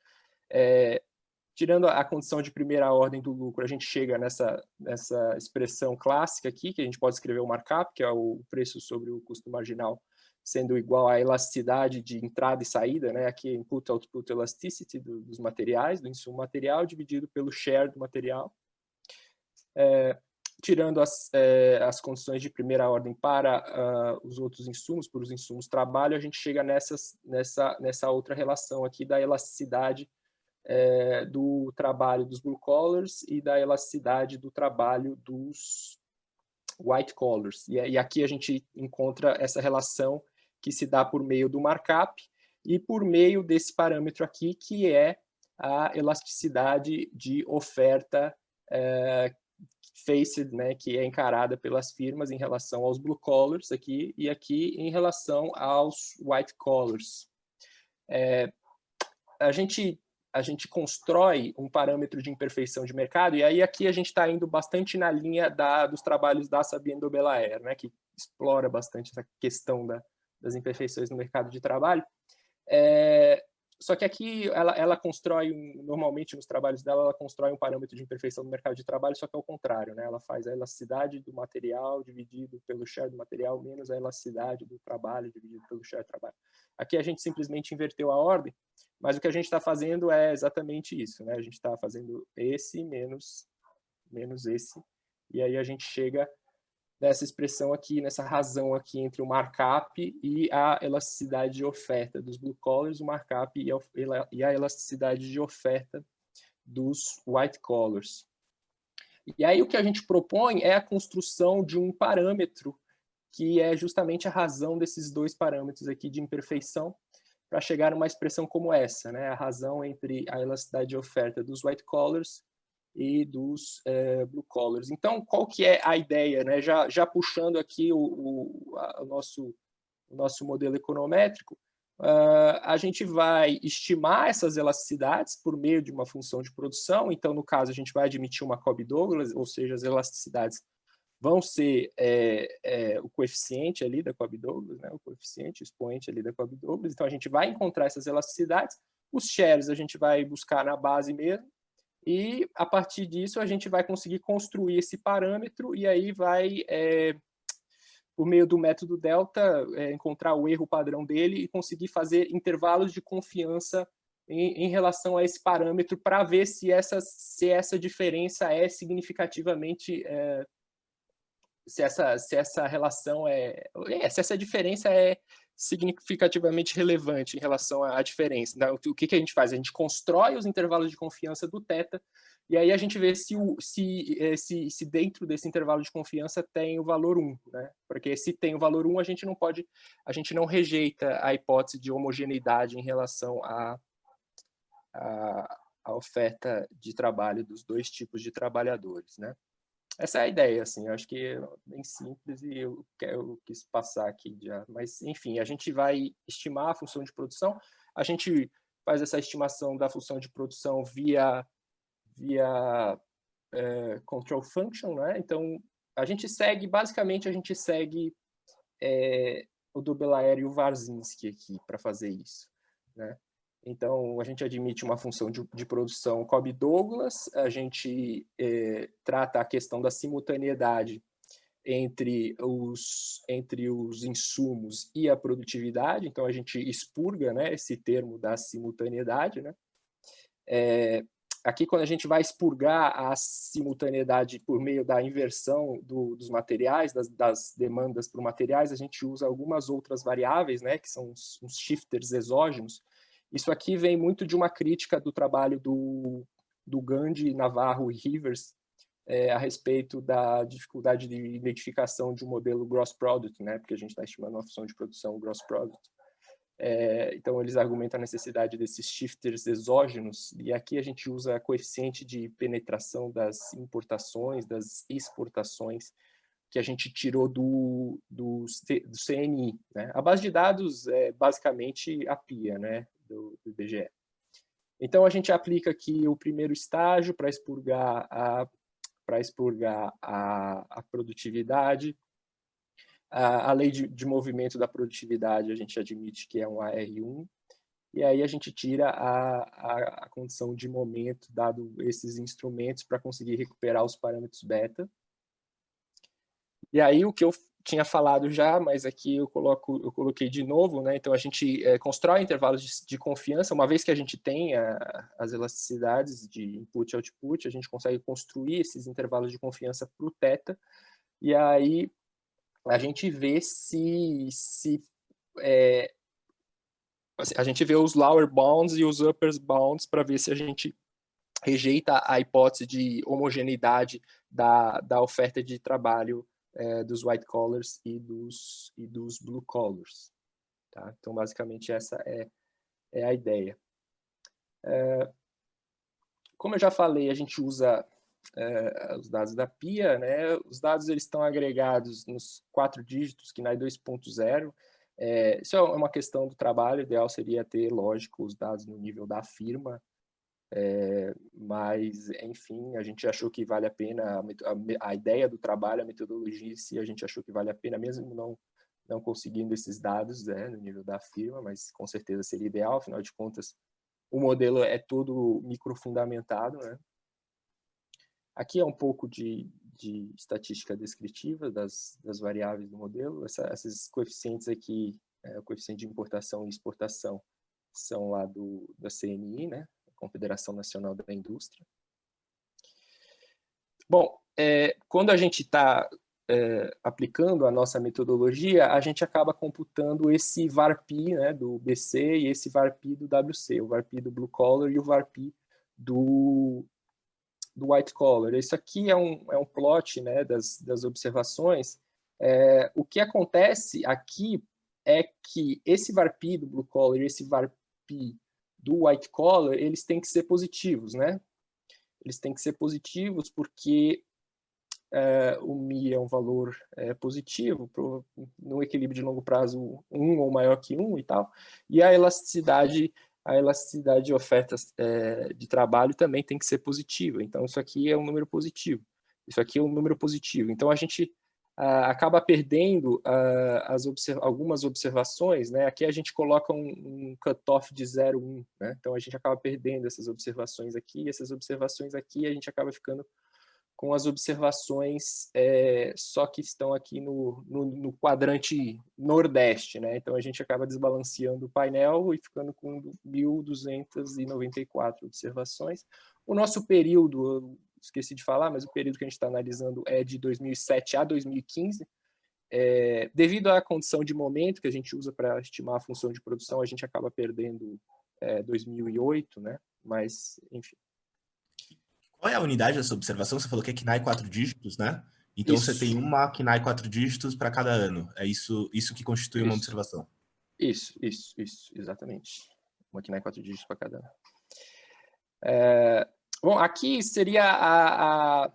Tirando a condição de primeira ordem do lucro, a gente chega nessa expressão clássica aqui, que a gente pode escrever o markup, que é o preço sobre o custo marginal, sendo igual à elasticidade de entrada e saída, né? Aqui é input-output elasticity dos materiais, do insumo material, dividido pelo share do material. Tirando as condições de primeira ordem para os outros insumos, para os insumos trabalho, a gente chega nessa outra relação aqui da elasticidade do trabalho dos blue collars e da elasticidade do trabalho dos white collars. E aqui a gente encontra essa relação que se dá por meio do markup e por meio desse parâmetro aqui, que é a elasticidade de oferta faced, né, que é encarada pelas firmas em relação aos blue collars aqui, e aqui em relação aos white collars. A gente constrói um parâmetro de imperfeição de mercado, e aí aqui a gente está indo bastante na linha dos trabalhos da Sabiendo Belaer, né, que explora bastante essa questão das imperfeições no mercado de trabalho. Só que aqui ela constrói, normalmente nos trabalhos dela, ela constrói um parâmetro de imperfeição no mercado de trabalho, só que é o contrário, né? Ela faz a elasticidade do material dividido pelo share do material menos a elasticidade do trabalho dividido pelo share do trabalho. Aqui a gente simplesmente inverteu a ordem, mas o que a gente está fazendo é exatamente isso, né? A gente está fazendo esse menos esse, e aí a gente chega nessa expressão aqui, nessa razão aqui entre o markup e a elasticidade de oferta dos blue collars, o markup e a elasticidade de oferta dos white collars. E aí o que a gente propõe é a construção de um parâmetro que é justamente a razão desses 2 parâmetros aqui de imperfeição para chegar a uma expressão como essa, né? A razão entre a elasticidade de oferta dos white collars e dos blue collars. Então, qual que é a ideia, né? Já puxando aqui o nosso modelo econométrico, a gente vai estimar essas elasticidades por meio de uma função de produção. Então, no caso, a gente vai admitir uma Cobb-Douglas, ou seja, as elasticidades vão ser o coeficiente ali da Cobb-Douglas, né? O coeficiente, o expoente ali da Cobb-Douglas. Então, a gente vai encontrar essas elasticidades. Os shares a gente vai buscar na base mesmo, e a partir disso a gente vai conseguir construir esse parâmetro, e aí vai, por meio do método delta, encontrar o erro padrão dele e conseguir fazer intervalos de confiança em relação a esse parâmetro, para ver se essa diferença é significativamente, se essa relação se essa diferença é significativamente relevante em relação à diferença. Então, o que a gente faz? A gente constrói os intervalos de confiança do θ, e aí a gente vê se dentro desse intervalo de confiança tem o valor 1, né? Porque se tem o valor 1, a gente não rejeita a hipótese de homogeneidade em relação à oferta de trabalho dos dois tipos de trabalhadores, né? Essa é a ideia, assim, eu acho que é bem simples e eu quis passar aqui já. Mas, enfim, a gente vai estimar a função de produção, a gente faz essa estimação da função de produção via control function, né? Então, basicamente, a gente segue o Dobelaere e o Warszawski aqui para fazer isso, né? Então, a gente admite uma função de produção Cobb-Douglas, a gente trata a questão da simultaneidade entre os insumos e a produtividade, então a gente expurga, né, esse termo da simultaneidade, né? Aqui, quando a gente vai expurgar a simultaneidade por meio da inversão dos materiais, das demandas por materiais, a gente usa algumas outras variáveis, né, que são os shifters exógenos. Isso aqui vem muito de uma crítica do trabalho do Gandhi, Navarro e Rivers a respeito da dificuldade de identificação de um modelo gross product, né? Porque a gente está estimando uma função de produção gross product. Então, eles argumentam a necessidade desses shifters exógenos, e aqui a gente usa coeficiente de penetração das importações, das exportações, que a gente tirou do CNI, né? A base de dados é basicamente a PIA, né, do IBGE. Então, a gente aplica aqui o primeiro estágio para expurgar a produtividade. A lei de movimento da produtividade a gente admite que é um AR1, e aí a gente tira a condição de momento, dado esses instrumentos, para conseguir recuperar os parâmetros beta. E aí o que eu tinha falado já, mas aqui eu coloquei de novo, né? Então a gente constrói intervalos de confiança. Uma vez que a gente tem as elasticidades de input e output, a gente consegue construir esses intervalos de confiança para o θ, e aí a gente vê a gente vê os lower bounds e os upper bounds para ver se a gente rejeita a hipótese de homogeneidade da oferta de trabalho dos white collars e dos blue collars, tá? Então, basicamente, essa é a ideia. Como eu já falei, a gente usa os dados da PIA, né? Os dados eles estão agregados nos 4 dígitos, que na 2.0. Isso é uma questão do trabalho, o ideal seria ter, lógico, os dados no nível da firma, mas, enfim, a gente achou que vale a pena, a ideia do trabalho, a metodologia, se a gente achou que vale a pena, mesmo não conseguindo esses dados no nível da firma, mas com certeza seria ideal, afinal de contas, o modelo é todo microfundamentado, né? Aqui é um pouco de estatística descritiva das variáveis do modelo. Esses coeficientes aqui, o coeficiente de importação e exportação, são lá da CNI, né? Confederação Nacional da Indústria. Bom, quando a gente está aplicando a nossa metodologia, a gente acaba computando esse VARP, né, do BC e esse VARP do WC, o VARP do Blue Collar e o VARP do White Collar. Isso aqui é um plot, né, das observações. O que acontece aqui é que esse VARP do Blue Collar e esse VARP do White Collar, eles têm que ser positivos, né? eles têm que ser positivos porque o Mi é um valor positivo, no equilíbrio de longo prazo 1 ou maior que 1 e tal, e a elasticidade de ofertas de trabalho também tem que ser positiva. Então, isso aqui é um número positivo. Isso aqui é um número positivo. Então, a gente acaba perdendo algumas observações, né? Aqui a gente coloca um cutoff de 0,1, né? Então, a gente acaba perdendo essas observações aqui, e essas observações aqui a gente acaba ficando com as observações só que estão aqui no quadrante nordeste, né? Então, a gente acaba desbalanceando o painel e ficando com 1.294 observações. O nosso período, esqueci de falar, mas o período que a gente está analisando é de 2007 a 2015. Devido à condição de momento que a gente usa para estimar a função de produção, a gente acaba perdendo 2008, né? Mas, enfim. Qual é a unidade dessa observação? Você falou que é KNAI 4 dígitos, né? Então, Isso. você tem uma KNAI 4 dígitos para cada ano. É isso que constitui uma observação. Isso, exatamente. Uma KNAI 4 dígitos para cada ano. Bom, aqui seria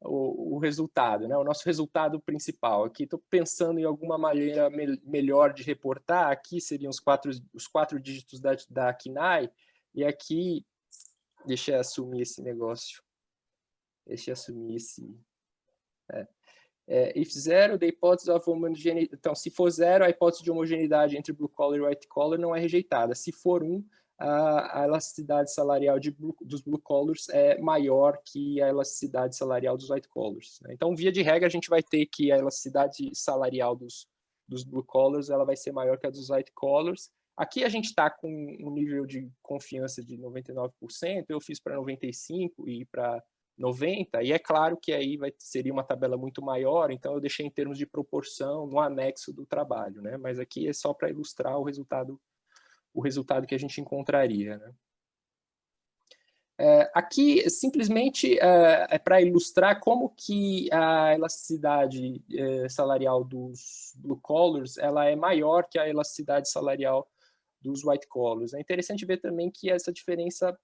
o resultado, né? O nosso resultado principal. Aqui estou pensando em alguma maneira melhor de reportar. Aqui seriam os quatro dígitos da KNAI, e aqui, deixa eu assumir esse negócio. Deixa eu assumir esse... if zero, the hypothesis of homogeneity... Então, se for zero, a hipótese de homogeneidade entre blue collar e white collar não é rejeitada. Se for 1, a elasticidade salarial dos blue collars é maior que a elasticidade salarial dos white collars, né? Então, via de regra, a gente vai ter que a elasticidade salarial dos blue collars ela vai ser maior que a dos white collars. Aqui a gente está com um nível de confiança de 99%, eu fiz para 95% e para 90%, e é claro que aí seria uma tabela muito maior, então eu deixei em termos de proporção no anexo do trabalho, né? Mas aqui é só para ilustrar o resultado que a gente encontraria, né? Aqui, simplesmente, é para ilustrar como que a elasticidade salarial dos blue collars ela é maior que a elasticidade salarial dos white collars. É interessante ver também que essa diferença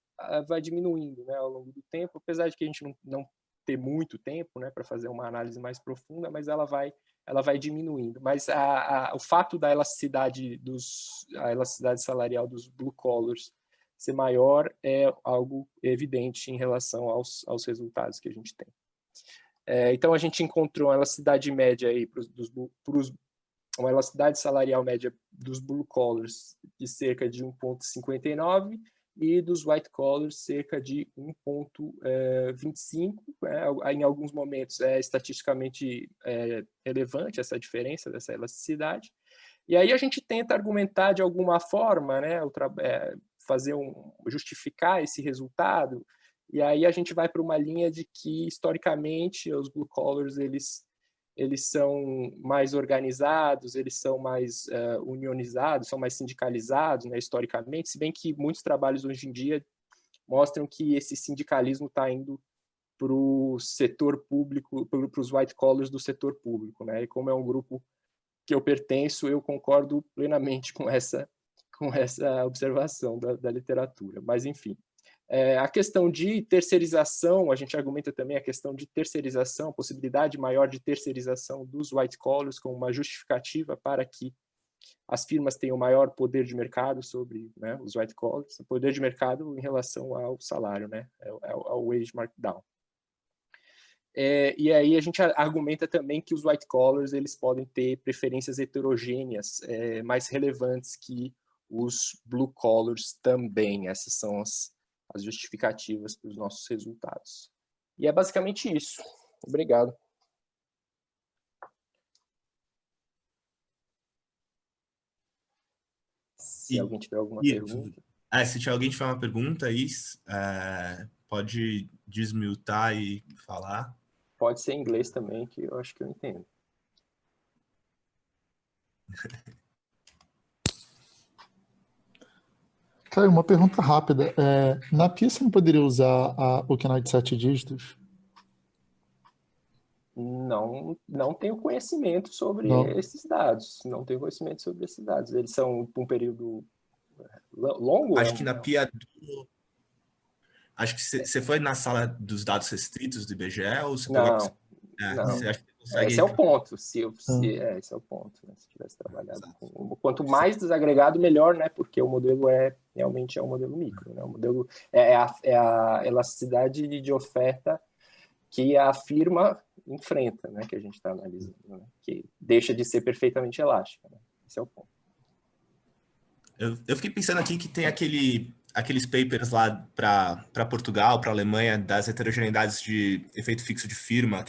vai diminuindo, né, ao longo do tempo, apesar de que a gente não ter muito tempo, né, para fazer uma análise mais profunda, mas ela vai diminuindo. Mas o fato da elasticidade salarial dos blue collars ser maior é algo evidente em relação aos resultados que a gente tem. Então, a gente encontrou uma elasticidade média aí uma elasticidade salarial média dos blue collars de cerca de 1,59 e dos white collars cerca de 1,25. Em alguns momentos é estatisticamente relevante essa diferença dessa elasticidade. E aí a gente tenta argumentar de alguma forma, né, justificar esse resultado, e aí a gente vai para uma linha de que, historicamente, os blue collars eles são mais organizados, eles são mais unionizados, são mais sindicalizados, né, historicamente, se bem que muitos trabalhos hoje em dia mostram que esse sindicalismo está indo para o setor público, para os white collars do setor público, né? E como é um grupo que eu pertenço, eu concordo plenamente com essa observação da literatura. Mas, enfim. A questão de terceirização, a gente argumenta também a questão de terceirização, possibilidade maior de terceirização dos white collars como uma justificativa para que as firmas tenham maior poder de mercado sobre, né, os white collars, poder de mercado em relação ao salário, né, ao wage markdown. E aí a gente argumenta também que os white collars eles podem ter preferências heterogêneas mais relevantes que os blue collars também. Essas são as justificativas para os nossos resultados. E é basicamente isso. Obrigado. Se alguém tiver alguma pergunta. Se tiver alguém tiver uma pergunta, pode desmutar e falar. Pode ser em inglês também, que eu acho que eu entendo. Caio, uma pergunta rápida. Na PIA você não poderia usar o KNAI de 7 dígitos? Não tenho conhecimento sobre esses dados. Não tenho conhecimento sobre esses dados. Eles são um período longo? Acho que na PIA Acho que você foi na sala dos dados restritos do IBGE ou você pegou... Não, não. Você acha que consegue... Esse é o ponto. Esse é o ponto, né? Se tivesse trabalhado com... Quanto mais desagregado, melhor, né? Porque o modelo realmente é um modelo micro, né? O modelo é a elasticidade de oferta que a firma enfrenta, né? Que a gente está analisando, né? Que deixa de ser perfeitamente elástica, né? Esse é o ponto. Eu fiquei pensando aqui que tem aqueles papers lá para Portugal, para Alemanha, das heterogeneidades de efeito fixo de firma,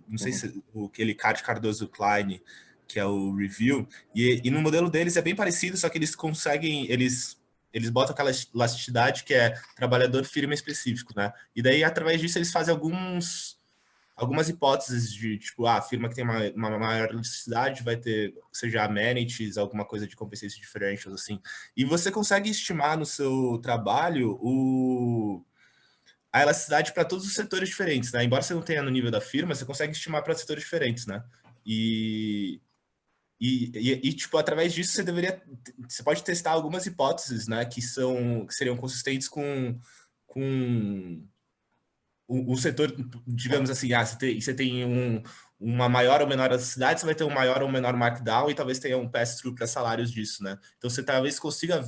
não sei se aquele Cardoso Klein, que é o review, e no modelo deles é bem parecido, só que eles conseguem, eles botam aquela elasticidade que é trabalhador firma específico, né? E daí, através disso, eles fazem algumas hipóteses de, tipo, a firma que tem uma maior elasticidade vai ter, seja amenities, alguma coisa de compensation differentials, assim. E você consegue estimar no seu trabalho a elasticidade para todos os setores diferentes, né? Embora você não tenha no nível da firma, você consegue estimar para setores diferentes, né? E tipo, através disso, você pode testar algumas hipóteses, né? Que seriam consistentes com o setor, digamos assim, você tem uma maior ou menor elasticidade, você vai ter um maior ou menor markdown e talvez tenha um pass-through para salários disso, né? Então, você talvez consiga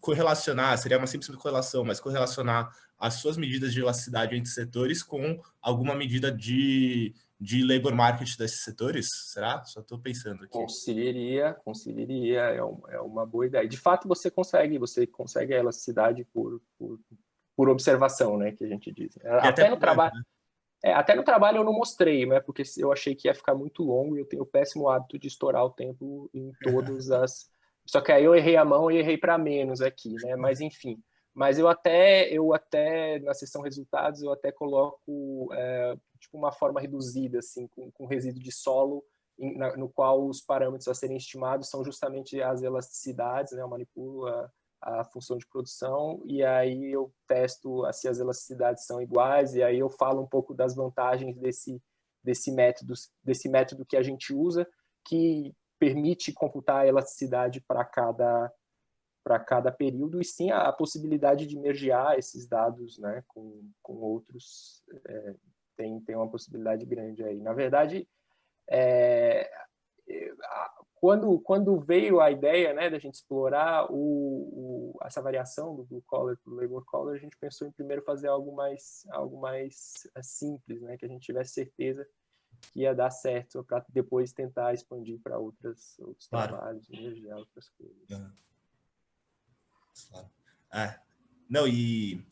correlacionar, seria uma simples correlação, mas correlacionar as suas medidas de elasticidade entre setores com alguma medida de labor market desses setores, será? Só estou pensando aqui. Conseguiria, é uma boa ideia. De fato, você consegue a elasticidade por observação, né, que a gente diz. Até no trabalho, né? Até no trabalho eu não mostrei, né, porque eu achei que ia ficar muito longo e eu tenho o péssimo hábito de estourar o tempo em todas as... Só que aí eu errei a mão e errei para menos aqui, né, mas enfim. Mas eu até na seção resultados, eu até coloco tipo uma forma reduzida, assim, com resíduo de solo, no qual os parâmetros a serem estimados são justamente as elasticidades, né, eu manipulo a função de produção, e aí eu testo se as elasticidades são iguais, e aí eu falo um pouco das vantagens desse método que a gente usa, que permite computar a elasticidade para cada período, e sim a possibilidade de mergear esses dados, né, com outros, tem uma possibilidade grande aí. Na verdade, quando veio a ideia, né, da gente explorar essa variação do blue collar para o labor collar, a gente pensou em primeiro fazer algo mais simples, né, que a gente tivesse certeza que ia dar certo, para depois tentar expandir para outros trabalhos, mergear outras coisas. Claro. Não, e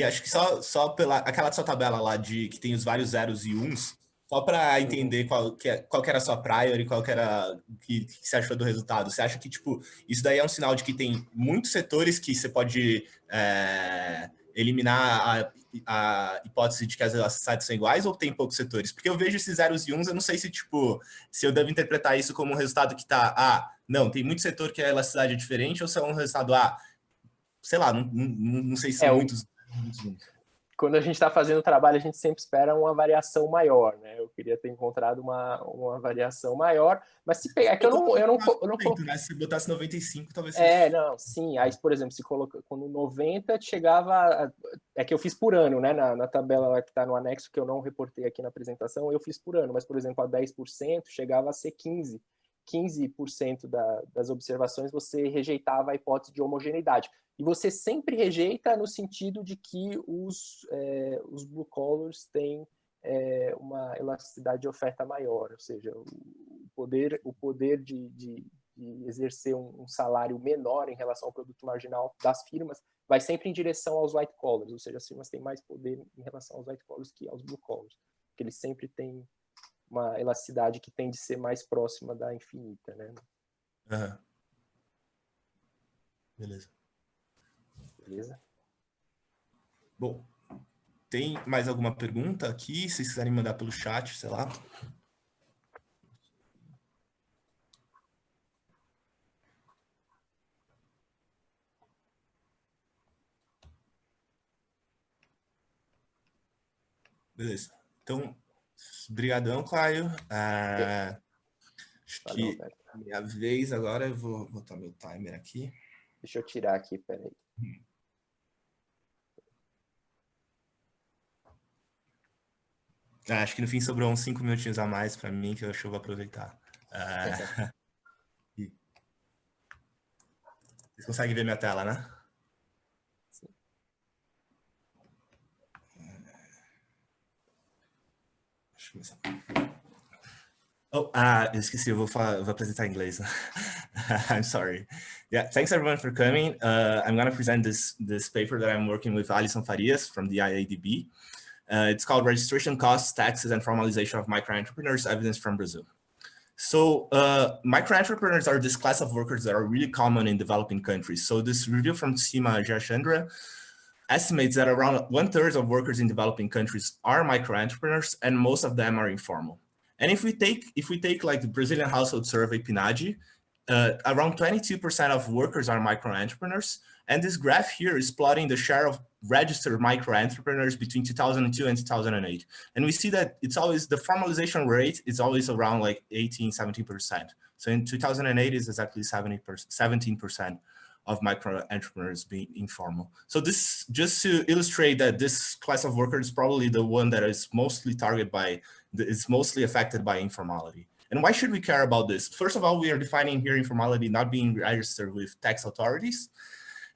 acho que só pela aquela sua tabela lá que tem os vários zeros e uns, só para entender qual que era a sua prior e qual que era que você achou do resultado. Você acha que, tipo, isso daí é um sinal de que tem muitos setores que você pode eliminar a hipótese de que as elasticidades são iguais, ou tem poucos setores? Porque eu vejo esses zeros e uns, eu não sei se, tipo, se eu devo interpretar isso como um resultado que tá, não, tem muito setor que a elasticidade é diferente, ou se é um resultado, sei lá, não sei se são muitos. Quando a gente está fazendo o trabalho, a gente sempre espera uma variação maior, né? Eu queria ter encontrado uma variação maior, mas se pegar, é que eu não né? Se botasse 95, talvez... não, sim. Aí, por exemplo, se coloca, quando 90 chegava... É que eu fiz por ano, né? Na tabela que está no anexo, que eu não reportei aqui na apresentação, eu fiz por ano, mas, por exemplo, a 10% chegava a ser 15%. 15% das observações você rejeitava a hipótese de homogeneidade. E você sempre rejeita no sentido de que os blue collars têm uma elasticidade de oferta maior, ou seja, o poder de exercer um salário menor em relação ao produto marginal das firmas vai sempre em direção aos white collars, ou seja, as firmas têm mais poder em relação aos white collars que aos blue collars, porque eles sempre têm uma elasticidade que tende a ser mais próxima da infinita, né? Beleza. Bom, tem mais alguma pergunta aqui? Se vocês quiserem mandar pelo chat, sei lá. Beleza. Então, brigadão, Caio. Acho que minha vez agora, eu vou botar meu timer aqui. Deixa eu tirar aqui, peraí. Acho que no fim sobrou uns 5 minutinhos a mais para mim, que eu acho que eu vou aproveitar. Vocês conseguem ver minha tela, né? Sim. Deixa eu começar. Oh, eu esqueci, eu vou apresentar em inglês. I'm sorry. Yeah, thanks everyone for coming. I'm going to present this paper that I'm working with Alison Farias from the IADB. It's called Registration Costs, Taxes, and Formalization of Micro-Entrepreneurs, Evidence from Brazil. So micro-entrepreneurs are this class of workers that are really common in developing countries. So this review from Seema Jayachandra estimates that around 1/3 of workers in developing countries are micro-entrepreneurs, and most of them are informal. And if we take like the Brazilian household survey, PNAD, around 22% of workers are micro-entrepreneurs. And this graph here is plotting the share of registered micro-entrepreneurs between 2002 and 2008. And we see that it's always, the formalization rate is always around like 18, 17%. So in 2008 is exactly 17% of micro-entrepreneurs being informal. So this, just to illustrate that this class of workers is probably the one that is mostly targeted by, is mostly affected by informality. And why should we care about this? First of all, we are defining here informality not being registered with tax authorities.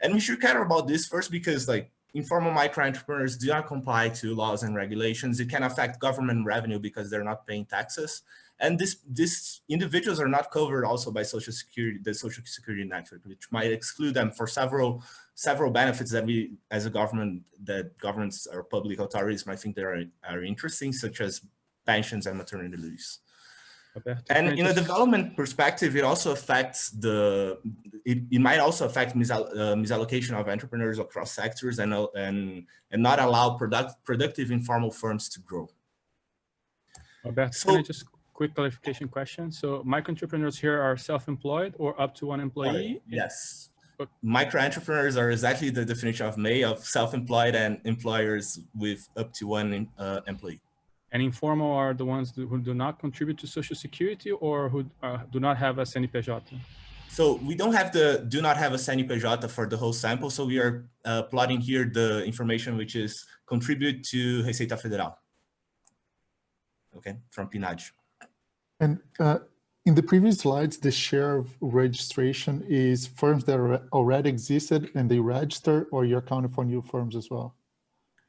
And we should care about this first because like informal micro-entrepreneurs do not comply to laws and regulations. It can affect government revenue because they're not paying taxes. And these individuals are not covered also by Social Security, the Social Security network, which might exclude them for several benefits that we, as a government, that governments or public authorities might think they are interesting, such as pensions and maternity leaves. And in a development perspective, it also affects it might also affect misallocation of entrepreneurs across sectors and not allow productive informal firms to grow. Roberto, so, can I just quick clarification question? So micro-entrepreneurs here are self-employed or up to one employee? Yes. Micro-entrepreneurs are exactly the definition of May of self-employed and employers with up to one employee. And informal are the ones who do not contribute to Social Security or who do not have a CNPJ? So we don't have do not have a CNPJ for the whole sample. So we are plotting here the information which is contribute to Receita Federal. Okay, from PNAD. And in the previous slides, the share of registration is firms that already existed and they register, or you're counting for new firms as well?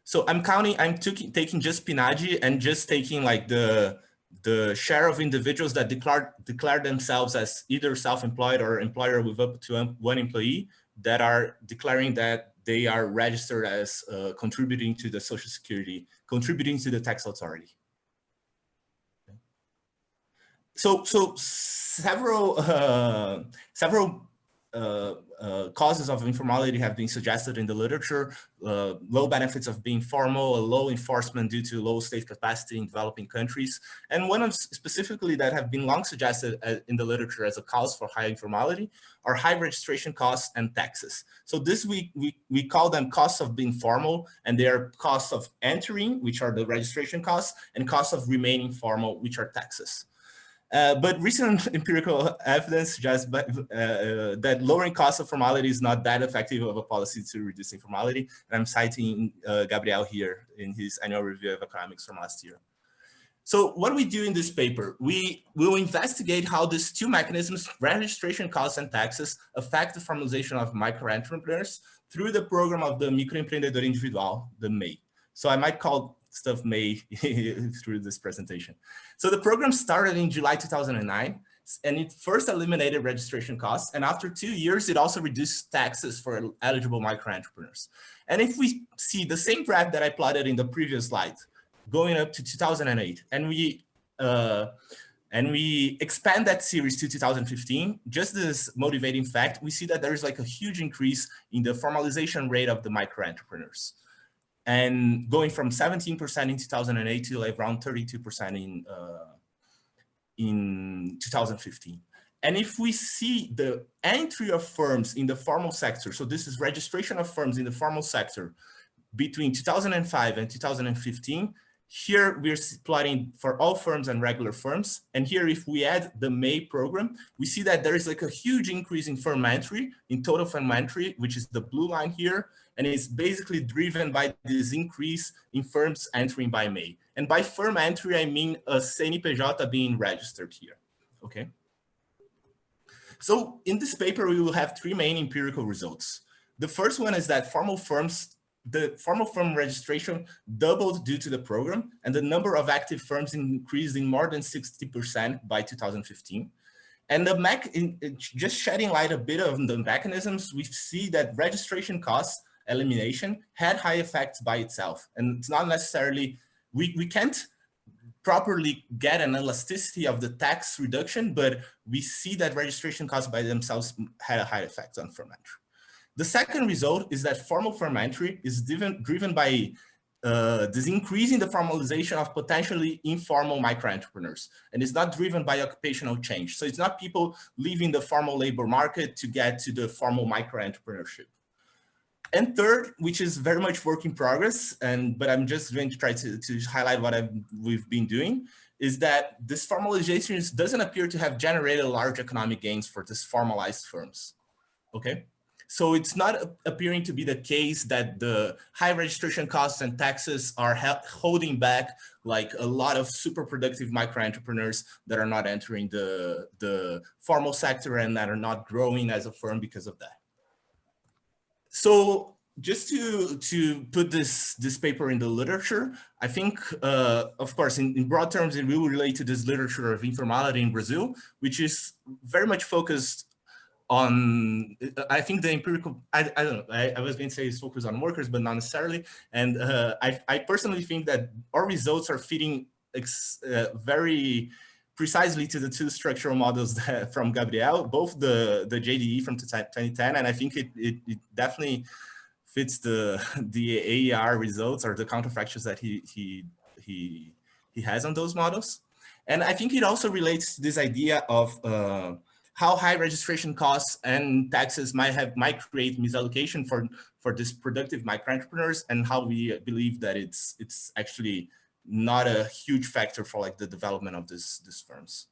So I'm taking just PNAD and just taking like the share of individuals that declare themselves as either self-employed or employer with up to one employee that are declaring that they are registered as contributing to the Social Security, contributing to the tax authority. So several causes of informality have been suggested in the literature. Low benefits of being formal, a low enforcement due to low state capacity in developing countries. And one of specifically that have been long suggested in the literature as a cause for high informality are high registration costs and taxes. So this we call them costs of being formal, and they are costs of entering, which are the registration costs, and costs of remaining formal, which are taxes. But recent empirical evidence suggests that lowering costs of formality is not that effective of a policy to reduce informality. And I'm citing Gabriel here in his annual review of economics from last year. So what we do in this paper, we will investigate how these two mechanisms, registration costs and taxes, affect the formalization of micro-entrepreneurs through the program of the Microempreendedor Individual, the MEI. So I might call stuff MEI through this presentation. So the program started in July 2009, and it first eliminated registration costs. And after 2 years, it also reduced taxes for eligible micro-entrepreneurs. And if we see the same graph that I plotted in the previous slide, going up to 2008, and we expand that series to 2015, just this motivating fact, we see that there is like a huge increase in the formalization rate of the micro-entrepreneurs. And going from 17% in 2008 to like around 32% in 2015. And if we see the entry of firms in the formal sector, so this is registration of firms in the formal sector between 2005 and 2015, Here we're plotting for all firms and regular firms. And here, if we add the May program, we see that there is like a huge increase in firm entry, in total firm entry, which is the blue line here. And it's basically driven by this increase in firms entering by May. And by firm entry, I mean a CNPJ being registered here, okay? So in this paper, we will have three main empirical results. The first one is that the formal firm registration doubled due to the program, and the number of active firms increased in more than 60% by 2015. And just shedding light a bit on the mechanisms, we see that registration costs elimination had high effects by itself. And it's not necessarily, we can't properly get an elasticity of the tax reduction, but we see that registration costs by themselves had a high effect on firm entry. The second result is that formal firm entry is driven by this increase in the formalization of potentially informal micro-entrepreneurs, and it's not driven by occupational change. So it's not people leaving the formal labor market to get to the formal micro-entrepreneurship. And third, which is very much work in progress, but I'm just going to try to highlight what we've been doing, is that this formalization doesn't appear to have generated large economic gains for these formalized firms, okay? So it's not appearing to be the case that the high registration costs and taxes are holding back like a lot of super productive micro-entrepreneurs that are not entering the formal sector and that are not growing as a firm because of that. So just to put this paper in the literature, I think, of course, in broad terms, it will relate to this literature of informality in Brazil, which is very much focused on, I think the empirical, I don't know, I was going to say it's focused on workers, but not necessarily. And I personally think that our results are fitting very precisely to the two structural models from Gabriel, both the JDE from 2010, and I think it definitely fits the AER results or the counterfactuals that he has on those models. And I think it also relates to this idea of how high registration costs and taxes might create misallocation for this productive micro-entrepreneurs, and how we believe that it's actually not a huge factor for like the development of these firms.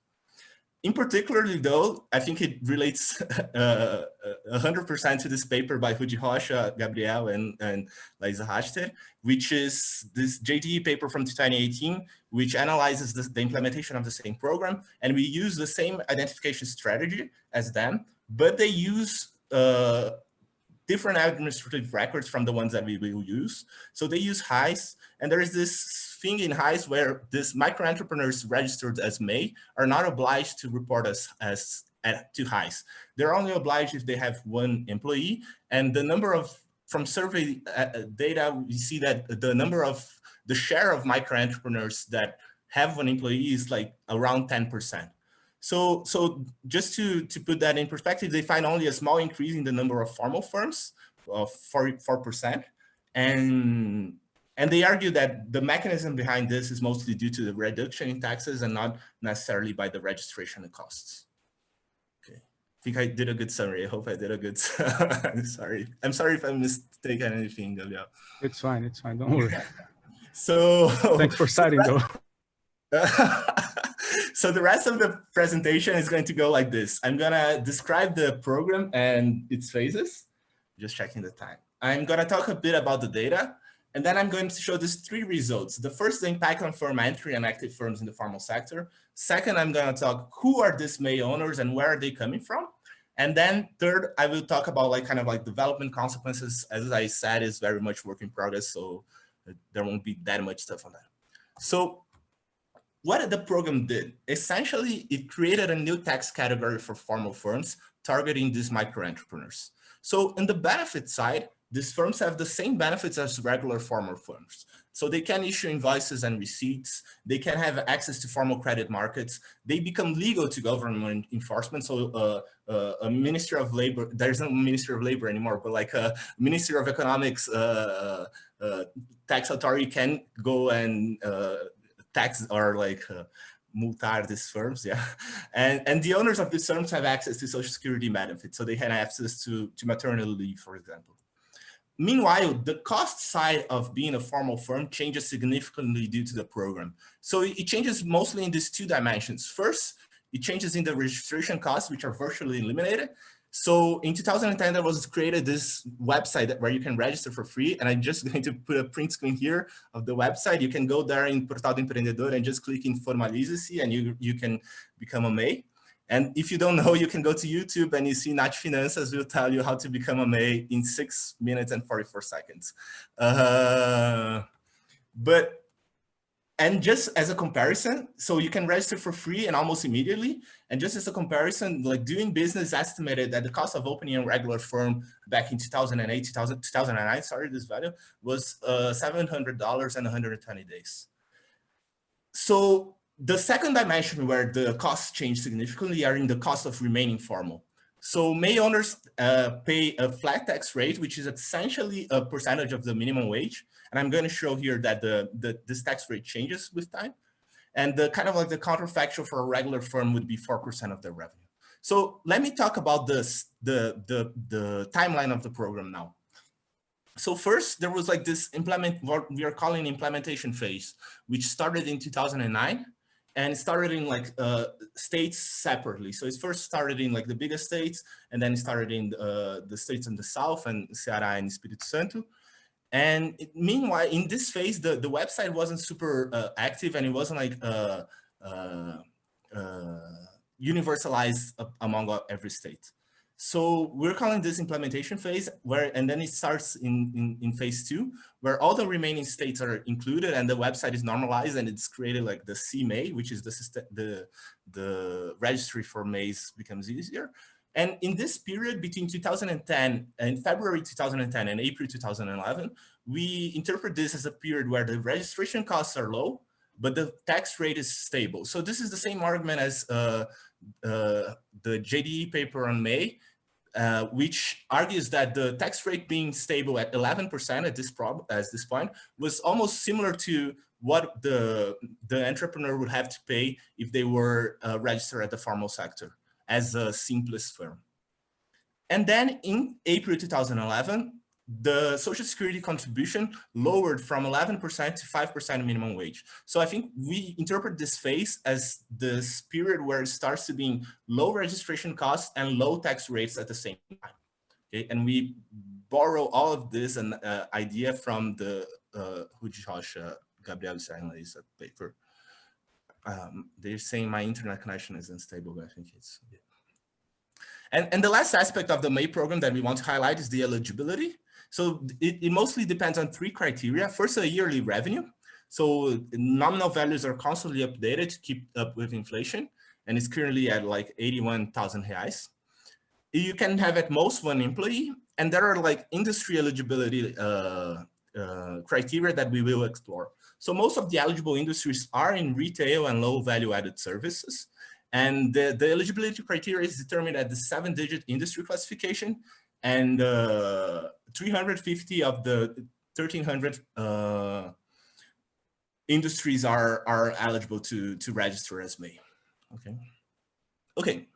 In particularly though, I think it relates 100% to this paper by Rudi Rocha, Gabriel, and Laisa Rachter, which is this JDE paper from 2018, which analyzes the implementation of the same program. And we use the same identification strategy as them, but they use different administrative records from the ones that we will use. So they use HISE, and there is this thing in HISE where these micro-entrepreneurs registered as May are not obliged to report to HISE. They're only obliged if they have one employee, and the number of, from survey data, we see that the share of micro-entrepreneurs that have one employee is like around 10%. So just to put that in perspective, they find only a small increase in the number of formal firms of 4%. And they argue that the mechanism behind this is mostly due to the reduction in taxes and not necessarily by the registration costs. Okay, I think I did a good summary. I hope I did a good, sorry. I'm sorry if I mistaken anything, Gabriel. It's fine, don't worry. So thanks for citing though. So the rest of the presentation is going to go like this. I'm gonna describe the program and its phases. Just checking the time. I'm gonna talk a bit about the data, and then I'm going to show these three results. The first, the impact on firm entry and active firms in the formal sector. Second, I'm gonna talk who are these May owners and where are they coming from? And then third, I will talk about like kind of like development consequences. As I said, is very much work in progress, so there won't be that much stuff on that. So what the program did, essentially, it created a new tax category for formal firms targeting these micro-entrepreneurs. So in the benefit side, these firms have the same benefits as regular formal firms. So they can issue invoices and receipts. They can have access to formal credit markets. They become legal to government enforcement. So a Ministry of Labor, there's no Ministry of Labor anymore, but like a Ministry of Economics tax authority can go and tax or like multar these firms, yeah. And the owners of these firms have access to Social Security benefits. So they have access to maternity leave, for example. meanwhile, the cost side of being a formal firm changes significantly due to the program. So it changes mostly in these two dimensions. First, it changes in the registration costs, which are virtually eliminated. So in 2010, there was created this website where you can register for free. And I'm just going to put a print screen here of the website. You can go there in Portal do Empreendedor and just click Informality, and you can become a MEI. And if you don't know, you can go to YouTube and you see Nath Finanças will tell you how to become a MEI in 6 minutes and 44 seconds. And just as a comparison, so you can register for free and almost immediately. And just as a comparison, like doing business estimated that the cost of opening a regular firm back in 2008, 2009, sorry, this value was $700 and 120 days. So the second dimension where the costs change significantly are in the cost of remaining formal. So MEI owners pay a flat tax rate, which is essentially a percentage of the minimum wage. And I'm going to show here that this tax rate changes with time. And the kind of like the counterfactual for a regular firm would be 4% of their revenue. So let me talk about this, the timeline of the program now. So first, there was like this what we are calling implementation phase, which started in 2009. And it started in like states separately. So it first started in like the biggest states, and then it started in the states in the south and Ceará and Espírito Santo. And meanwhile, in this phase, the website wasn't super active, and it wasn't like universalized among every state. So we're calling this implementation phase, and then it starts in phase 2, where all the remaining states are included and the website is normalized, and it's created like the CMEI, which is the registry for MEIs becomes easier. And in this period between 2010 and February 2010 and April 2011, we interpret this as a period where the registration costs are low, but the tax rate is stable. So this is the same argument as the JDE paper on MEI, which argues that the tax rate being stable at 11% at this point was almost similar to what the entrepreneur would have to pay if they were registered at the formal sector as a simplest firm. And then in April 2011, the Social Security contribution lowered from 11% to 5% minimum wage. So I think we interpret this phase as this period where it starts to be low registration costs and low tax rates at the same time. Okay, and we borrow all of this and idea from the Rudy Rocha, Gabriel Serran's paper. They're saying my internet connection is unstable, but I think it's, yeah. And the last aspect of the MEI program that we want to highlight is the eligibility. So it mostly depends on 3 criteria. First, a yearly revenue. So nominal values are constantly updated to keep up with inflation. And it's currently at like 81,000 reais. You can have at most 1 employee. And there are like industry eligibility criteria that we will explore. So most of the eligible industries are in retail and low value added services. And the eligibility criteria is determined at the 7-digit industry classification, and 350 of the 1,300 industries are eligible to register as MEI. Okay.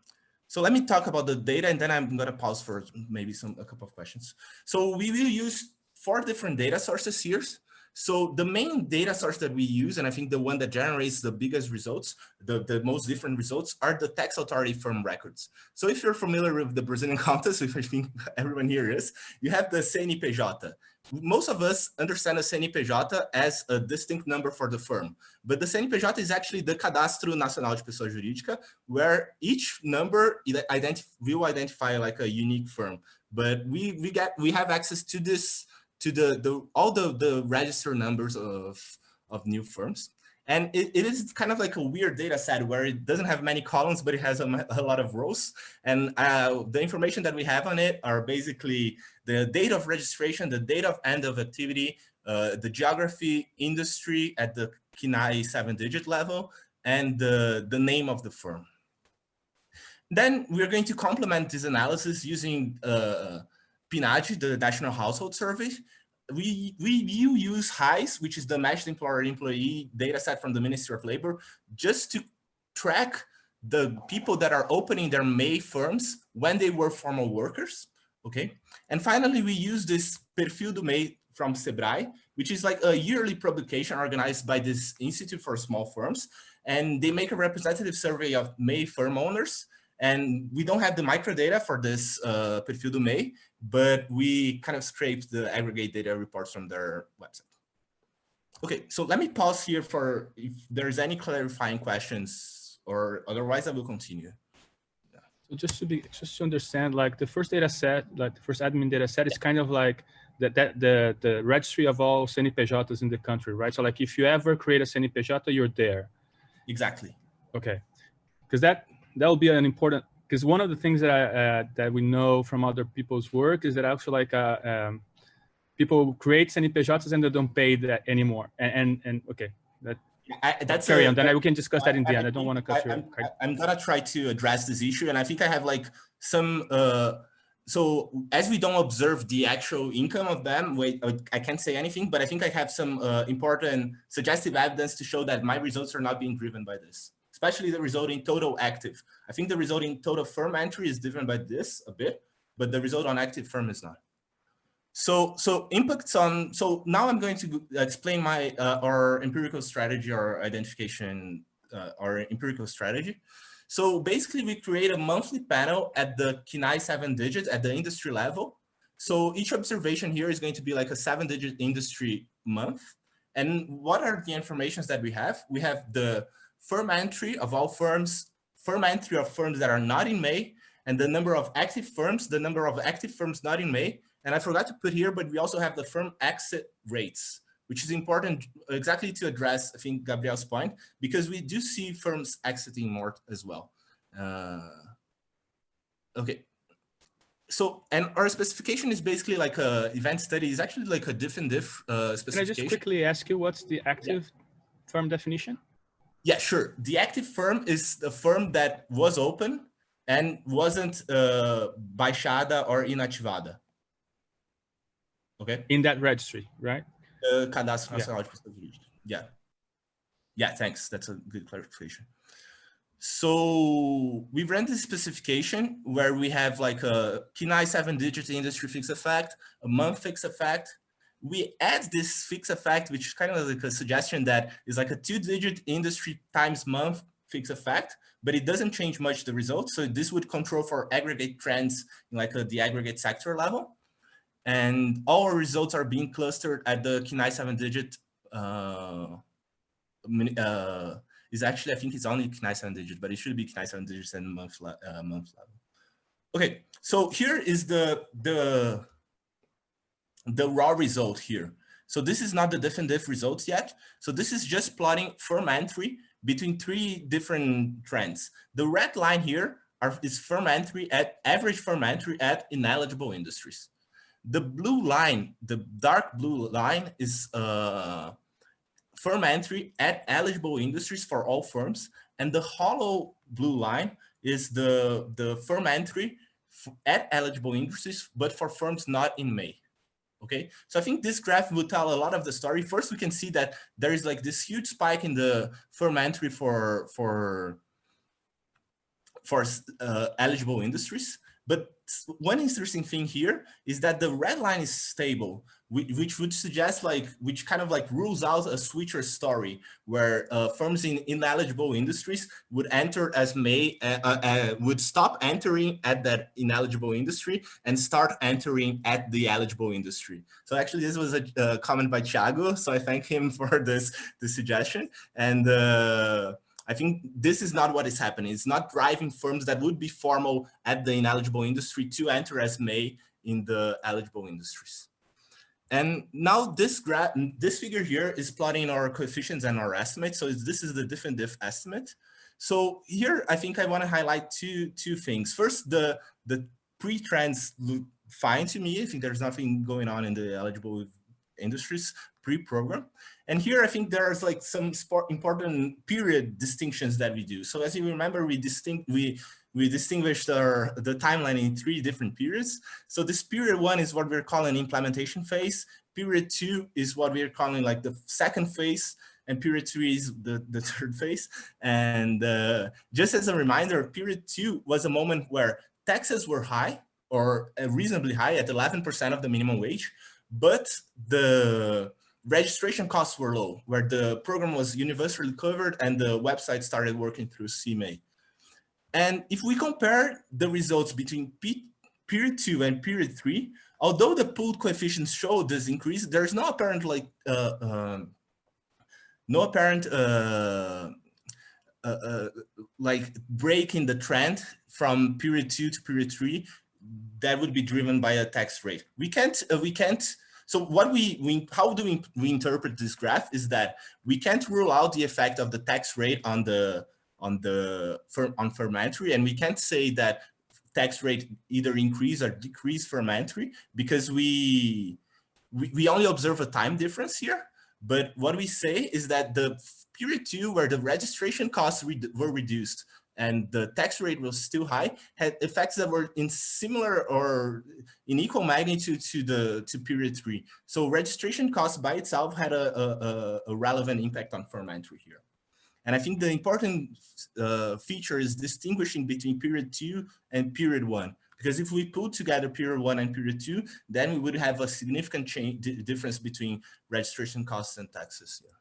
So let me talk about the data, and then I'm going to pause for maybe a couple of questions. So we will use 4 different data sources here. So the main data source that we use, and I think the one that generates the biggest results, the most different results, are the tax authority firm records. So if you're familiar with the Brazilian context, which I think everyone here is, you have the CNPJ. Most of us understand the CNPJ as a distinct number for the firm, but the CNPJ is actually the Cadastro Nacional de Pessoa Jurídica, where each number will identify like a unique firm. But we have access to this, to all the register numbers of new firms. And it is kind of like a weird data set where it doesn't have many columns, but it has a lot of rows. And the information that we have on it are basically the date of registration, the date of end of activity, the geography, industry at the KINAI 7-digit level, and the name of the firm. Then we're going to complement this analysis using PNAD, the National Household Survey. We use HISE, which is the Matched Employer-Employee data set from the Ministry of Labor, just to track the people that are opening their MEI firms when they were formal workers. Okay, and finally, we use this Perfil do MEI from Sebrae, which is like a yearly publication organized by this Institute for Small Firms, and they make a representative survey of MEI firm owners. And we don't have the microdata for this Perfil do MEI, but we kind of scraped the aggregate data reports from their website. Okay, so let me pause here for if there's any clarifying questions, or otherwise I will continue. So just to understand, like the first data set, like the first admin data set is kind of like the registry of all CNPJs in the country, right? So like if you ever create a CNPJ, you're there. Exactly. Okay, because that will be an important, because one of the things that that we know from other people's work is that actually like people create CNPJs and they don't pay that anymore. And okay, that's carry on. Then we can discuss that in the end. I don't want to cut you. I'm gonna try to address this issue, and I think I have like some. So as we don't observe the actual income of them, I can't say anything, but I think I have some important suggestive evidence to show that my results are not being driven by this, especially the result in total active. I think the result in total firm entry is driven by this a bit, but the result on active firm is not. So impacts on, so now I'm going to explain my our empirical strategy or identification, our empirical strategy. So basically we create a monthly panel at the KINAI 7 digits at the industry level. So each observation here is going to be like a 7-digit industry month. And what are the informations that we have? We have the firm entry of all firms, firm entry of firms that are not in MEI, and the number of active firms, the number of active firms not in MEI. And I forgot to put here, but we also have the firm exit rates, which is important exactly to address, I think, Gabriel's point, because we do see firms exiting more as well. Okay. So, and our specification is basically like a event study. It's actually like a diff and diff specification. Can I just quickly ask you, what's the active firm definition? Yeah, sure. The active firm is the firm that was open and wasn't baixada or inativada. Okay. In that registry, right? Cadastro Nacional de Pessoas Jurídicas. Yeah. Yeah, thanks. That's a good clarification. So we ran this specification where we have like a KINAI 7-digit industry fixed effect, a month fixed effect. We add this fixed effect, which is kind of like a suggestion that is like a 2-digit industry times month fixed effect, but it doesn't change much the results. So this would control for aggregate trends in like the aggregate sector level. And all our results are being clustered at the KINAI 7-digit. Is actually, I think it's only KINAI 7-digit, but it should be KINAI 7 digits and month level. Okay, so here is the raw result here. So this is not the diff and diff results yet. So this is just plotting firm entry between 3 different trends. The red line here is firm entry at average firm entry at ineligible industries. The blue line, the dark blue line, is firm entry at eligible industries for all firms, and the hollow blue line is the firm entry at eligible industries, but for firms not in MEI. Okay, so I think this graph will tell a lot of the story. First, we can see that there is like this huge spike in the firm entry for eligible industries. But one interesting thing here is that the red line is stable, which would suggest which kind of like rules out a switcher story where firms in ineligible industries would enter as MEI, would stop entering at that ineligible industry and start entering at the eligible industry. So actually this was a comment by Thiago, so I thank him for this suggestion. And I think this is not what is happening. It's not driving firms that would be formal at the ineligible industry to enter as MEI in the eligible industries. And now this figure here is plotting our coefficients and our estimates. So this is the diff and diff estimate. So here, I think I want to highlight two things. First, the pre-trends look fine to me. I think there's nothing going on in the eligible industries pre-program. And here, I think there's like some important period distinctions that we do. So as you remember, we distinguished the timeline in 3 different periods. So this period 1 is what we're calling implementation phase. Period 2 is what we're calling like the second phase. And period 3 is the third phase. And just as a reminder, period 2 was a moment where taxes were high, or reasonably high at 11% of the minimum wage, but the registration costs were low, where the program was universally covered and the website started working through CMA. And if we compare the results between period 2 and period 3, although the pooled coefficients show this increase, there's no apparent like break in the trend from period 2 to period 3 that would be driven by a tax rate. We can't. So what how do we interpret this graph is that we can't rule out the effect of the tax rate on Formalization, and we can't say that tax rate either increase or decrease Formalization because we only observe a time difference here. But what we say is that the period 2, where the registration costs were reduced and the tax rate was still high, had effects that were in similar or in equal magnitude to period 3. So registration costs by itself had a relevant impact on Formalization here. And I think the important feature is distinguishing between period 2 and period 1. Because if we put together period 1 and period 2, then we would have a significant difference between registration costs and taxes here.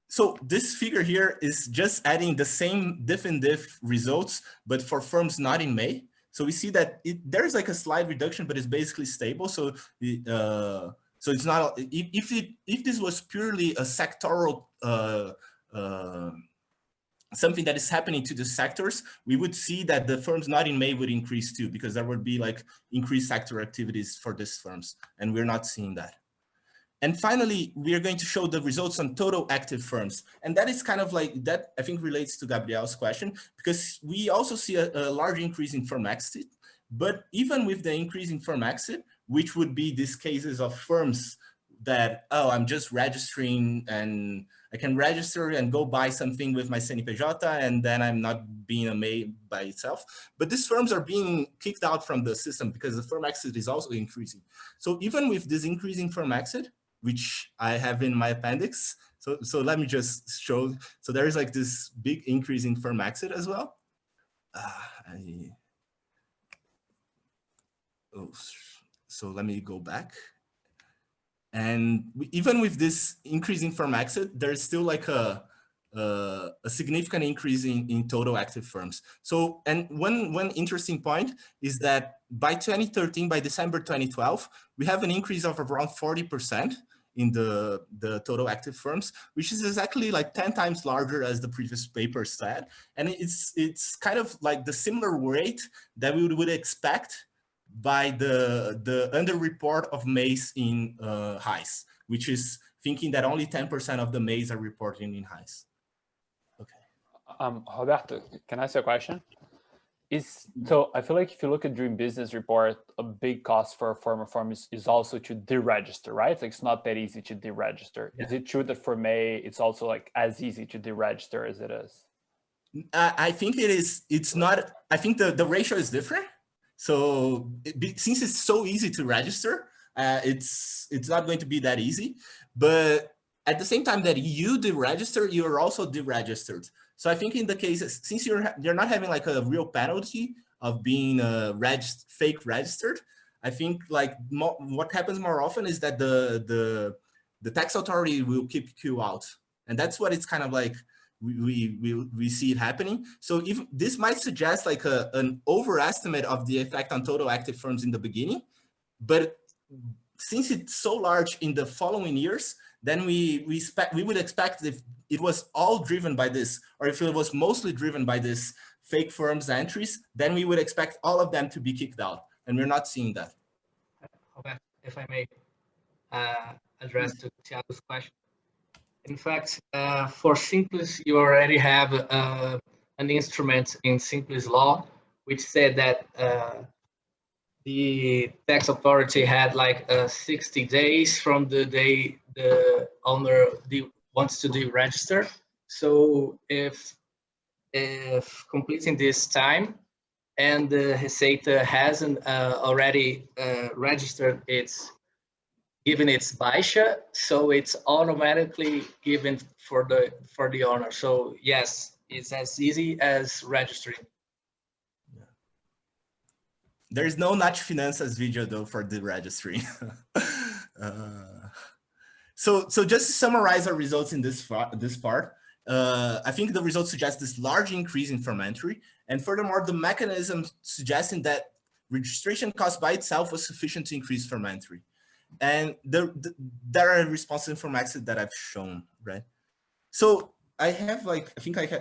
So this figure here is just adding the same diff and diff results, but for firms not in May. So we see that there's like a slight reduction, but it's basically stable. So so it's not, if this was purely a sectoral something that is happening to the sectors, we would see that the firms not in May would increase too, because there would be like increased sector activities for these firms, and we're not seeing that. And finally, we are going to show the results on total active firms. And that is kind of like, that I think relates to Gabriel's question, because we also see a large increase in firm exit. But even with the increase in firm exit, which would be these cases of firms that, oh, I'm just registering and I can register and go buy something with my CNPJ, and then I'm not being a MA by itself. But these firms are being kicked out from the system because the firm exit is also increasing. So even with this increasing firm exit, which I have in my appendix, so let me just show. So there is like this big increase in firm exit as well. So let me go back. And even with this increase in firm exit, there's still like a significant increase in total active firms. So, and one interesting point is that by 2013, by December 2012, we have an increase of around 40% in the total active firms, which is exactly like 10 times larger as the previous paper said. And it's kind of like the similar rate that we would expect by the underreport of MAs in HICE, which is thinking that only 10% of the MAs are reporting in HICE. Okay. Roberto, can I ask you a question? So I feel like if you look at Dream Business Report, a big cost for a firm is also to deregister, right? Like it's not that easy to deregister. Yeah. Is it true that for May, it's also like as easy to deregister as it is? I think it is. It's not. I think the ratio is different. So since it's so easy to register, it's not going to be that easy. But at the same time that you deregister, you're also deregistered. So I think in the cases, since you're not having like a real penalty of being fake registered, I think like what happens more often is that the tax authority will kick you out, and that's what it's kind of like. We see it happening. So if this might suggest like an overestimate of the effect on total active firms in the beginning, but since it's so large in the following years, then we would expect if it was all driven by this, or if it was mostly driven by this fake firms entries, then we would expect all of them to be kicked out, and we're not seeing that. If I may address to Thiago's question. In fact, for Simples, you already have an instrument in Simples law, which said that the tax authority had like 60 days from the day the owner wants to deregister. So if completing this time and the Receita hasn't already registered given its baixa, so it's automatically given for the owner. So yes, it's as easy as registering. There is no Nath Finanças video though for the registry. So just to summarize our results in this part, I think the results suggest this large increase in firm entry, and furthermore, the mechanism suggesting that registration cost by itself was sufficient to increase firm entry. And there are responses from exit that I've shown, right? So I have like,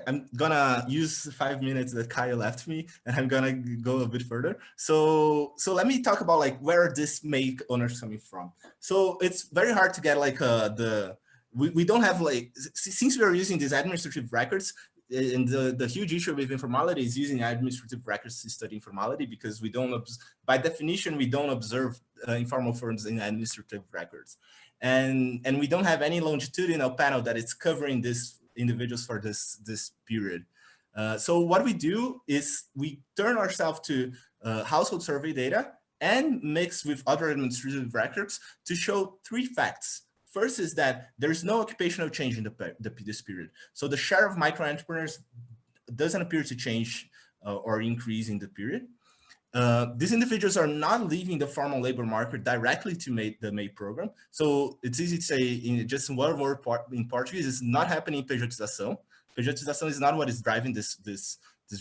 I'm gonna use 5 minutes that Kyle left me, and I'm gonna go a bit further. So let me talk about like where this make owners coming from. So it's very hard to get like we don't have like, since we are using these administrative records, and the huge issue with informality is using administrative records to study informality, because we don't, by definition, we don't observe informal firms in administrative records. And we don't have any longitudinal panel that is covering these individuals for this period. So what we do is we turn ourselves to household survey data and mix with other administrative records to show 3 facts. First is that there's no occupational change in this period. So the share of micro entrepreneurs doesn't appear to change or increase in the period. These individuals are not leaving the formal labor market directly to the MEI program. So it's easy to say in just one word in Portuguese, it's not happening in pejotização. Pejotização is not what is driving this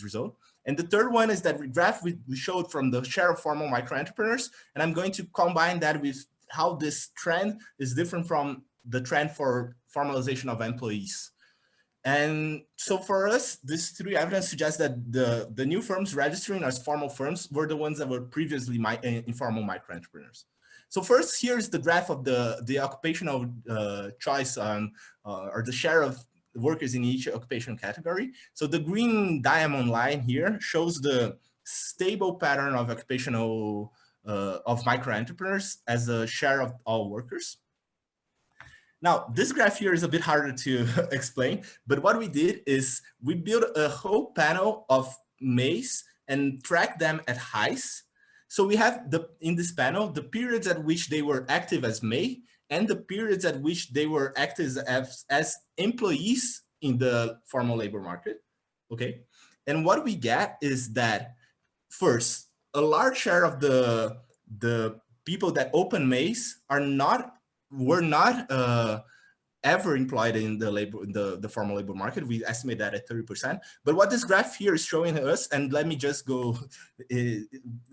result. And the third one is that graph we showed from the share of formal micro entrepreneurs, and I'm going to combine that with how this trend is different from the trend for formalization of employees. And so for us, these 3 evidence suggests that the new firms registering as formal firms were the ones that were previously informal micro entrepreneurs. So first, here's the graph of the occupational choice or the share of workers in each occupation category. So the green diamond line here shows the stable pattern of occupational of micro entrepreneurs as a share of all workers. Now, this graph here is a bit harder to explain, but what we did is we built a whole panel of MEIs and tracked them at highs. So we have in this panel, the periods at which they were active as MEI and the periods at which they were active as employees in the formal labor market, okay? And what we get is that, first, a large share of the people that open MEIs were not ever employed in the formal labor market. We estimate that at 30%. But what this graph here is showing us, and let me just go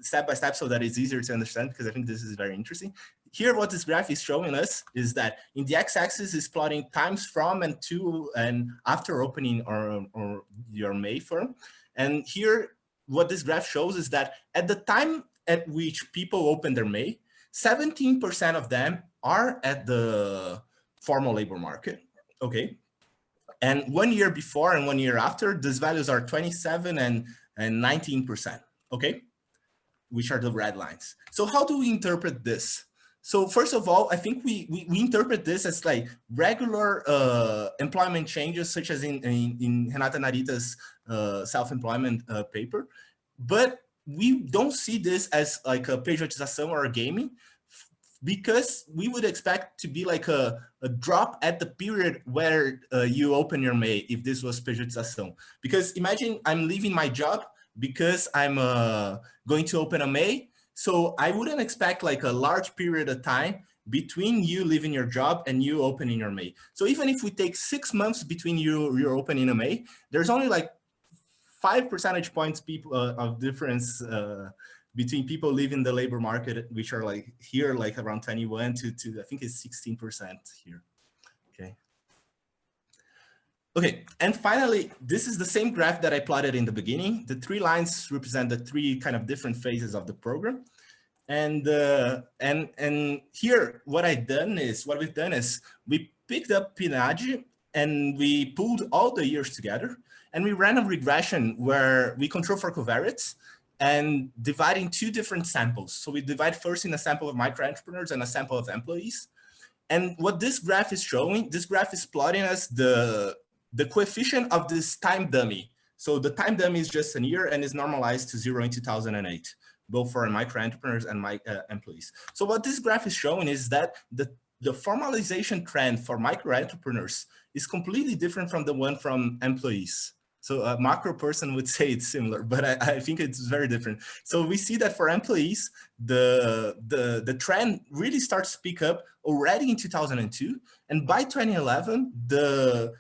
step by step so that it's easier to understand, because I think this is very interesting. Here, what this graph is showing us is that in the x-axis is plotting times from and to and after opening or your MEI firm. And here, what this graph shows is that at the time at which people open their MEI, 17% of them are at the formal labor market, okay? And 1 year before and 1 year after, these values are 27 and 19%, okay? Which are the red lines. So how do we interpret this? So first of all, I think we interpret this as like regular employment changes, such as in Renata Narita's self-employment paper, but we don't see this as like a pejotização or a gaming, because we would expect to be like a drop at the period where you open your MEI, if this was pejotização. Because imagine I'm leaving my job because I'm going to open a MEI. So I wouldn't expect like a large period of time between you leaving your job and you opening your MEI. So even if we take 6 months between you're opening a MEI, there's only like 5 percentage points of difference between people leaving the labor market, which are like here, like around 21 to I think it's 16% here. Okay. Okay, and finally, this is the same graph that I plotted in the beginning. The 3 lines represent the 3 kind of different phases of the program. And here, what we've done is we picked up PNAD and we pulled all the years together, and we ran a regression where we control for covariates and dividing 2 different samples. So we divide first in a sample of micro entrepreneurs and a sample of employees. And what this graph is showing, this graph is plotting us the coefficient of this time dummy. So the time dummy is just a year and is normalized to 0 in 2008, both for micro entrepreneurs and employees. So what this graph is showing is that the formalization trend for micro entrepreneurs is completely different from the one from employees. So a macro person would say it's similar, but I think it's very different. So we see that for employees, the trend really starts to pick up already in 2002. And by 2011, the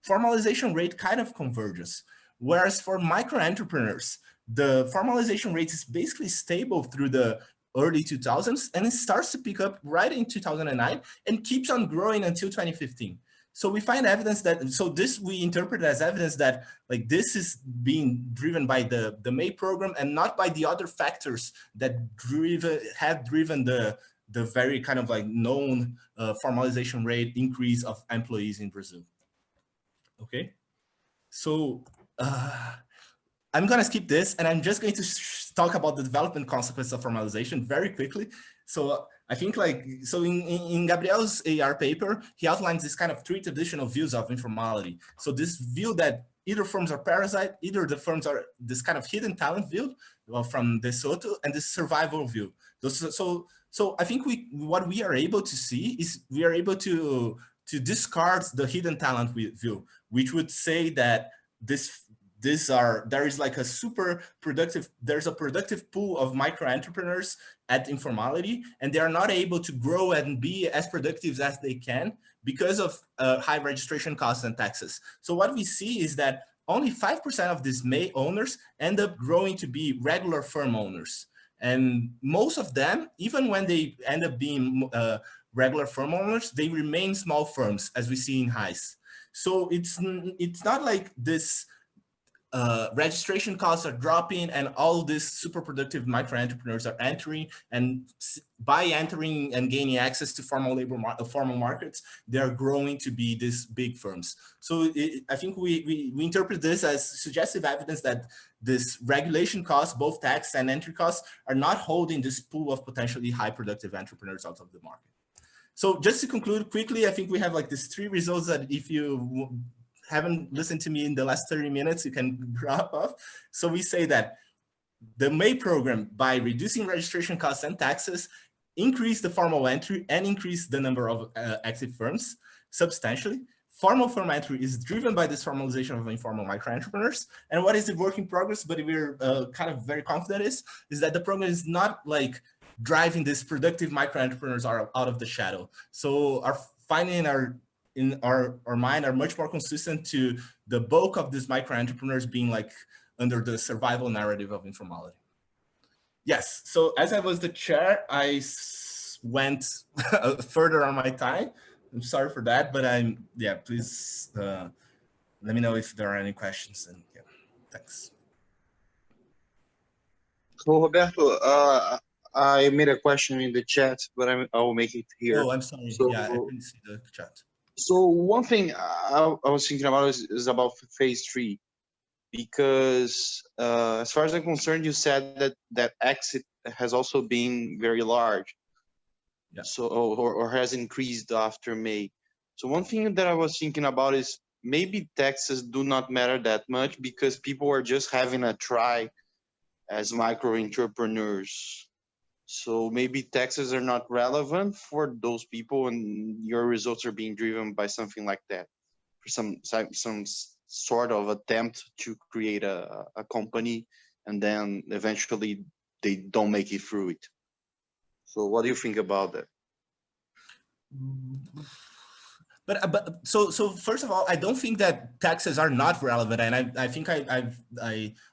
formalization rate kind of converges. Whereas for micro entrepreneurs, the formalization rate is basically stable through the early 2000s, and it starts to pick up right in 2009 and keeps on growing until 2015. So we find evidence that, so this we interpret as evidence that like this is being driven by the May program and not by the other factors that have driven the very kind of like known formalization rate increase of employees in Brazil. Okay, so I'm going to skip this and I'm just going to talk about the development consequences of formalization very quickly. So I think like, so in Gabriel's AR paper, he outlines this kind of three traditional views of informality. So this view that either firms are parasite, either the firms are this kind of hidden talent view from De Soto, and this survival view. So I think what we are able to see is we are able to discard the hidden talent view, which would say that there is like a super productive, there's a productive pool of micro entrepreneurs at informality, and they are not able to grow and be as productive as they can because of high registration costs and taxes. So what we see is that only 5% of these May owners end up growing to be regular firm owners. And most of them, even when they end up being regular firm owners, they remain small firms, as we see in HICE. So it's not like this registration costs are dropping and all these super productive micro entrepreneurs are entering, and by entering and gaining access to formal markets, they are growing to be these big firms. So I think we interpret this as suggestive evidence that this regulation costs, both tax and entry costs, are not holding this pool of potentially high productive entrepreneurs out of the market. So just to conclude quickly, I think we have like these three results that if you haven't listened to me in the last 30 minutes, you can drop off. So we say that the May program, by reducing registration costs and taxes, increased the formal entry and increased the number of active firms substantially. Formal firm entry is driven by this formalization of informal micro entrepreneurs. And what is the work in progress, but we're kind of very confident is that the program is not like driving this productive micro entrepreneurs out of the shadow. So our finding in our mind are much more consistent to the bulk of these micro entrepreneurs being like under the survival narrative of informality. Yes, so as I was the chair, I went further on my time. I'm sorry for that, but please let me know if there are any questions, and yeah, thanks. So Roberto, I made a question in the chat, but I will make it here. Oh, I'm sorry. So, yeah, I couldn't see the chat. So one thing I was thinking about is about phase 3, because as far as I'm concerned, you said that exit has also been very large. Yeah. So or has increased after May. So one thing that I was thinking about is maybe taxes do not matter that much because people are just having a try as micro entrepreneurs. So maybe taxes are not relevant for those people, and your results are being driven by something like that, for some sort of attempt to create a company, and then eventually they don't make it through it. So what do you think about that? But so first of all, I don't think that taxes are not relevant, and I think I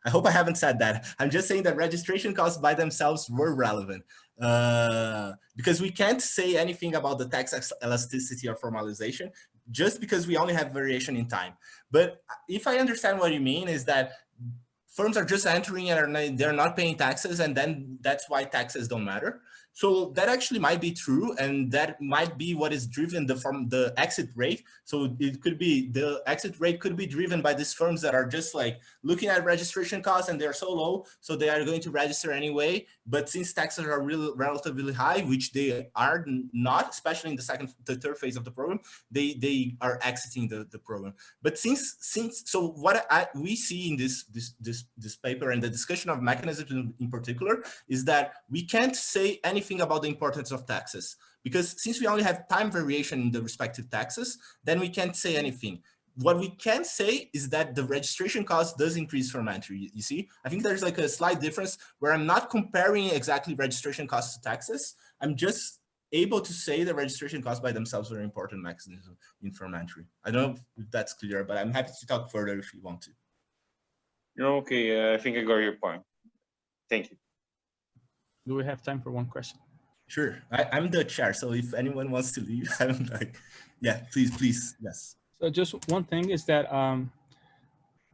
hope I haven't said that. I'm just saying that registration costs by themselves were relevant, because we can't say anything about the tax elasticity or formalization just because we only have variation in time. But if I understand what you mean is that firms are just entering and they're not paying taxes, and then that's why taxes don't matter. So that actually might be true, and that might be what is driven from the exit rate. So it could be the exit rate could be driven by these firms that are just like looking at registration costs and they're so low, so they are going to register anyway. But since taxes are really relatively high, which they are not, especially in the third phase of the program, they are exiting the program. But so what we see in this paper and the discussion of mechanisms in particular is that we can't say anything about the importance of taxes, because since we only have time variation in the respective taxes, then we can't say anything. what we can say is that the registration cost does increase from entry. You see, I think there's like a slight difference where I'm not comparing exactly registration costs to taxes. I'm just able to say the registration costs by themselves are an important mechanism in firm entry. I don't know if that's clear, but I'm happy to talk further if you want to. No, okay, I think I got your point. Thank you. Do we have time for one question? Sure, I'm the chair, so if anyone wants to leave, I'm like, yeah, please, yes. So just one thing is that,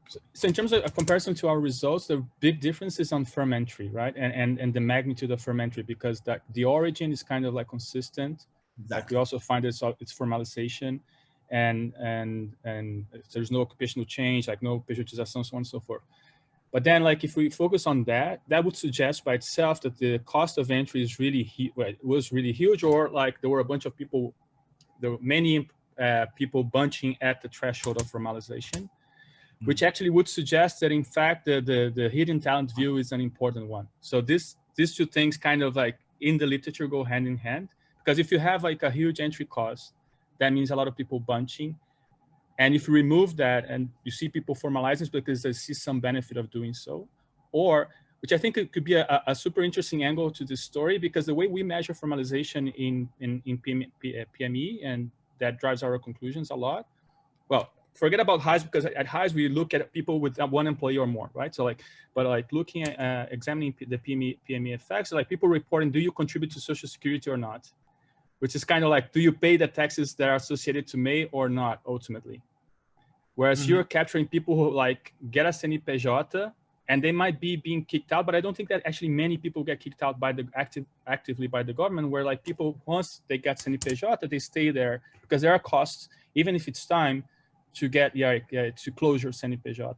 so in terms of a comparison to our results, the big difference is on firm entry, right? And the magnitude of firm entry, because the origin is kind of like consistent. Exactly. Like we also find it's formalization, and there's no occupational change, like no pejotização, so on and so forth. But then, like, if we focus on that, that would suggest by itself that the cost of entry is was really huge, or like there were a bunch of people, there were many people bunching at the threshold of formalization, which actually would suggest that in fact the hidden talent view is an important one. So these two things kind of like in the literature go hand in hand, because if you have like a huge entry cost, that means a lot of people bunching. And if you remove that and you see people formalizing, it's because they see some benefit of doing so. Or, which I think it could be a super interesting angle to this story, because the way we measure formalization in PME, and that drives our conclusions a lot. Well, forget about highs, because at highs we look at people with one employee or more, right? So like, but like looking at examining the PME effects, like people reporting, do you contribute to Social Security or not? Which is kind of like, do you pay the taxes that are associated to MEI or not, ultimately? Whereas you're capturing people who like get a CNPJ and they might be being kicked out, but I don't think that actually many people get kicked out by the actively by the government, where like people, once they get CNPJ, they stay there because there are costs, even if it's time to get, to close your CNPJ.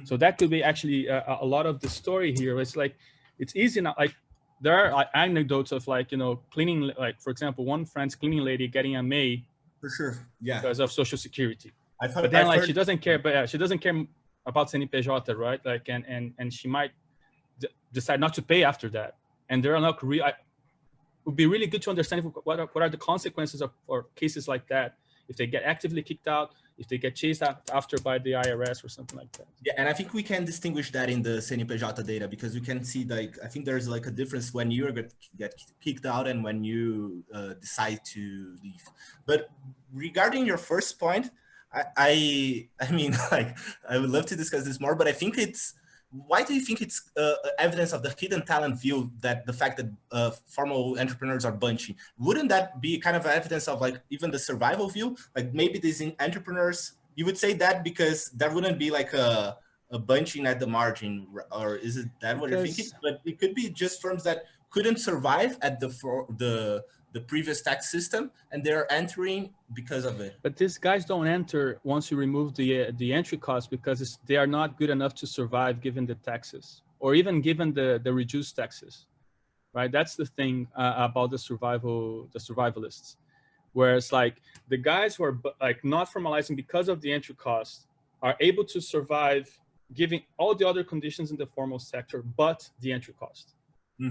So that could be actually a lot of the story here. It's like, it's easy now, like there are like anecdotes of like, you know, cleaning, like for example, one French cleaning lady getting a MEI for sure, because of Social Security. But then like she doesn't care, but she doesn't care about CNPJ, right? Like, and she might decide not to pay after that. And there are not it would be really good to understand what are the consequences for cases like that, if they get actively kicked out, if they get chased after by the IRS or something like that. Yeah, and I think we can distinguish that in the CNPJ data, because you can see, like, I think there's like a difference when you get kicked out and when you decide to leave. But regarding your first point, I mean, like, I would love to discuss this more, but I think why do you think it's evidence of the hidden talent view, that the fact that formal entrepreneurs are bunching? Wouldn't that be kind of evidence of like even the survival view? Like maybe these entrepreneurs, you would say that because there wouldn't be like a bunching at the margin, or is it that what you're thinking? But it could be just firms that couldn't survive at the previous tax system, and they're entering because of it. But these guys don't enter once you remove the entry cost, because they are not good enough to survive given the taxes, or even given the reduced taxes, right? That's the thing about the survivalists. Whereas like the guys who are like not formalizing because of the entry cost are able to survive giving all the other conditions in the formal sector, but the entry cost.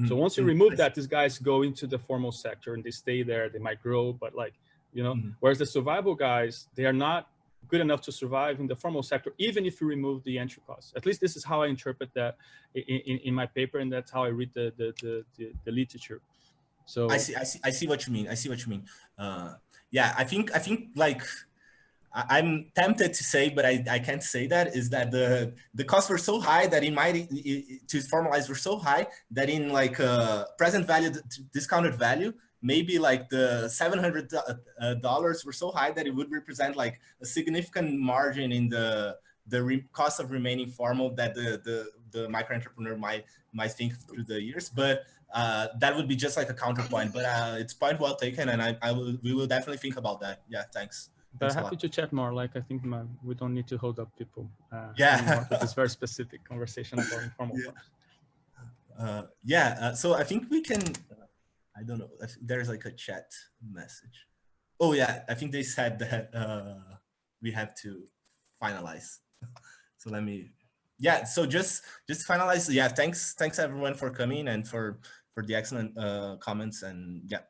So once you remove that, these guys go into the formal sector and they stay there. They might grow, but like, you know, whereas the survival guys, they are not good enough to survive in the formal sector, even if you remove the entry costs. At least this is how I interpret that in my paper, and that's how I read the literature. So I see what you mean. I see what you mean. Yeah, I think like, I'm tempted to say, but I can't say that, is that the costs were so high that to formalize were so high that in like present value, discounted value, maybe like the $700 were so high that it would represent like a significant margin in the cost of remaining formal that the micro entrepreneur might think through the years. But that would be just like a counterpoint. But it's point well taken, and we will definitely think about that. Yeah, thanks. But happy to chat more. Like, I think we don't need to hold up people. Yeah, with this very specific conversation about informal firms. So I think we can. I don't know. There's like a chat message. Oh yeah, I think they said that we have to finalize. So let me. Yeah. So just finalize. Yeah. Thanks everyone for coming and for the excellent comments, and yeah.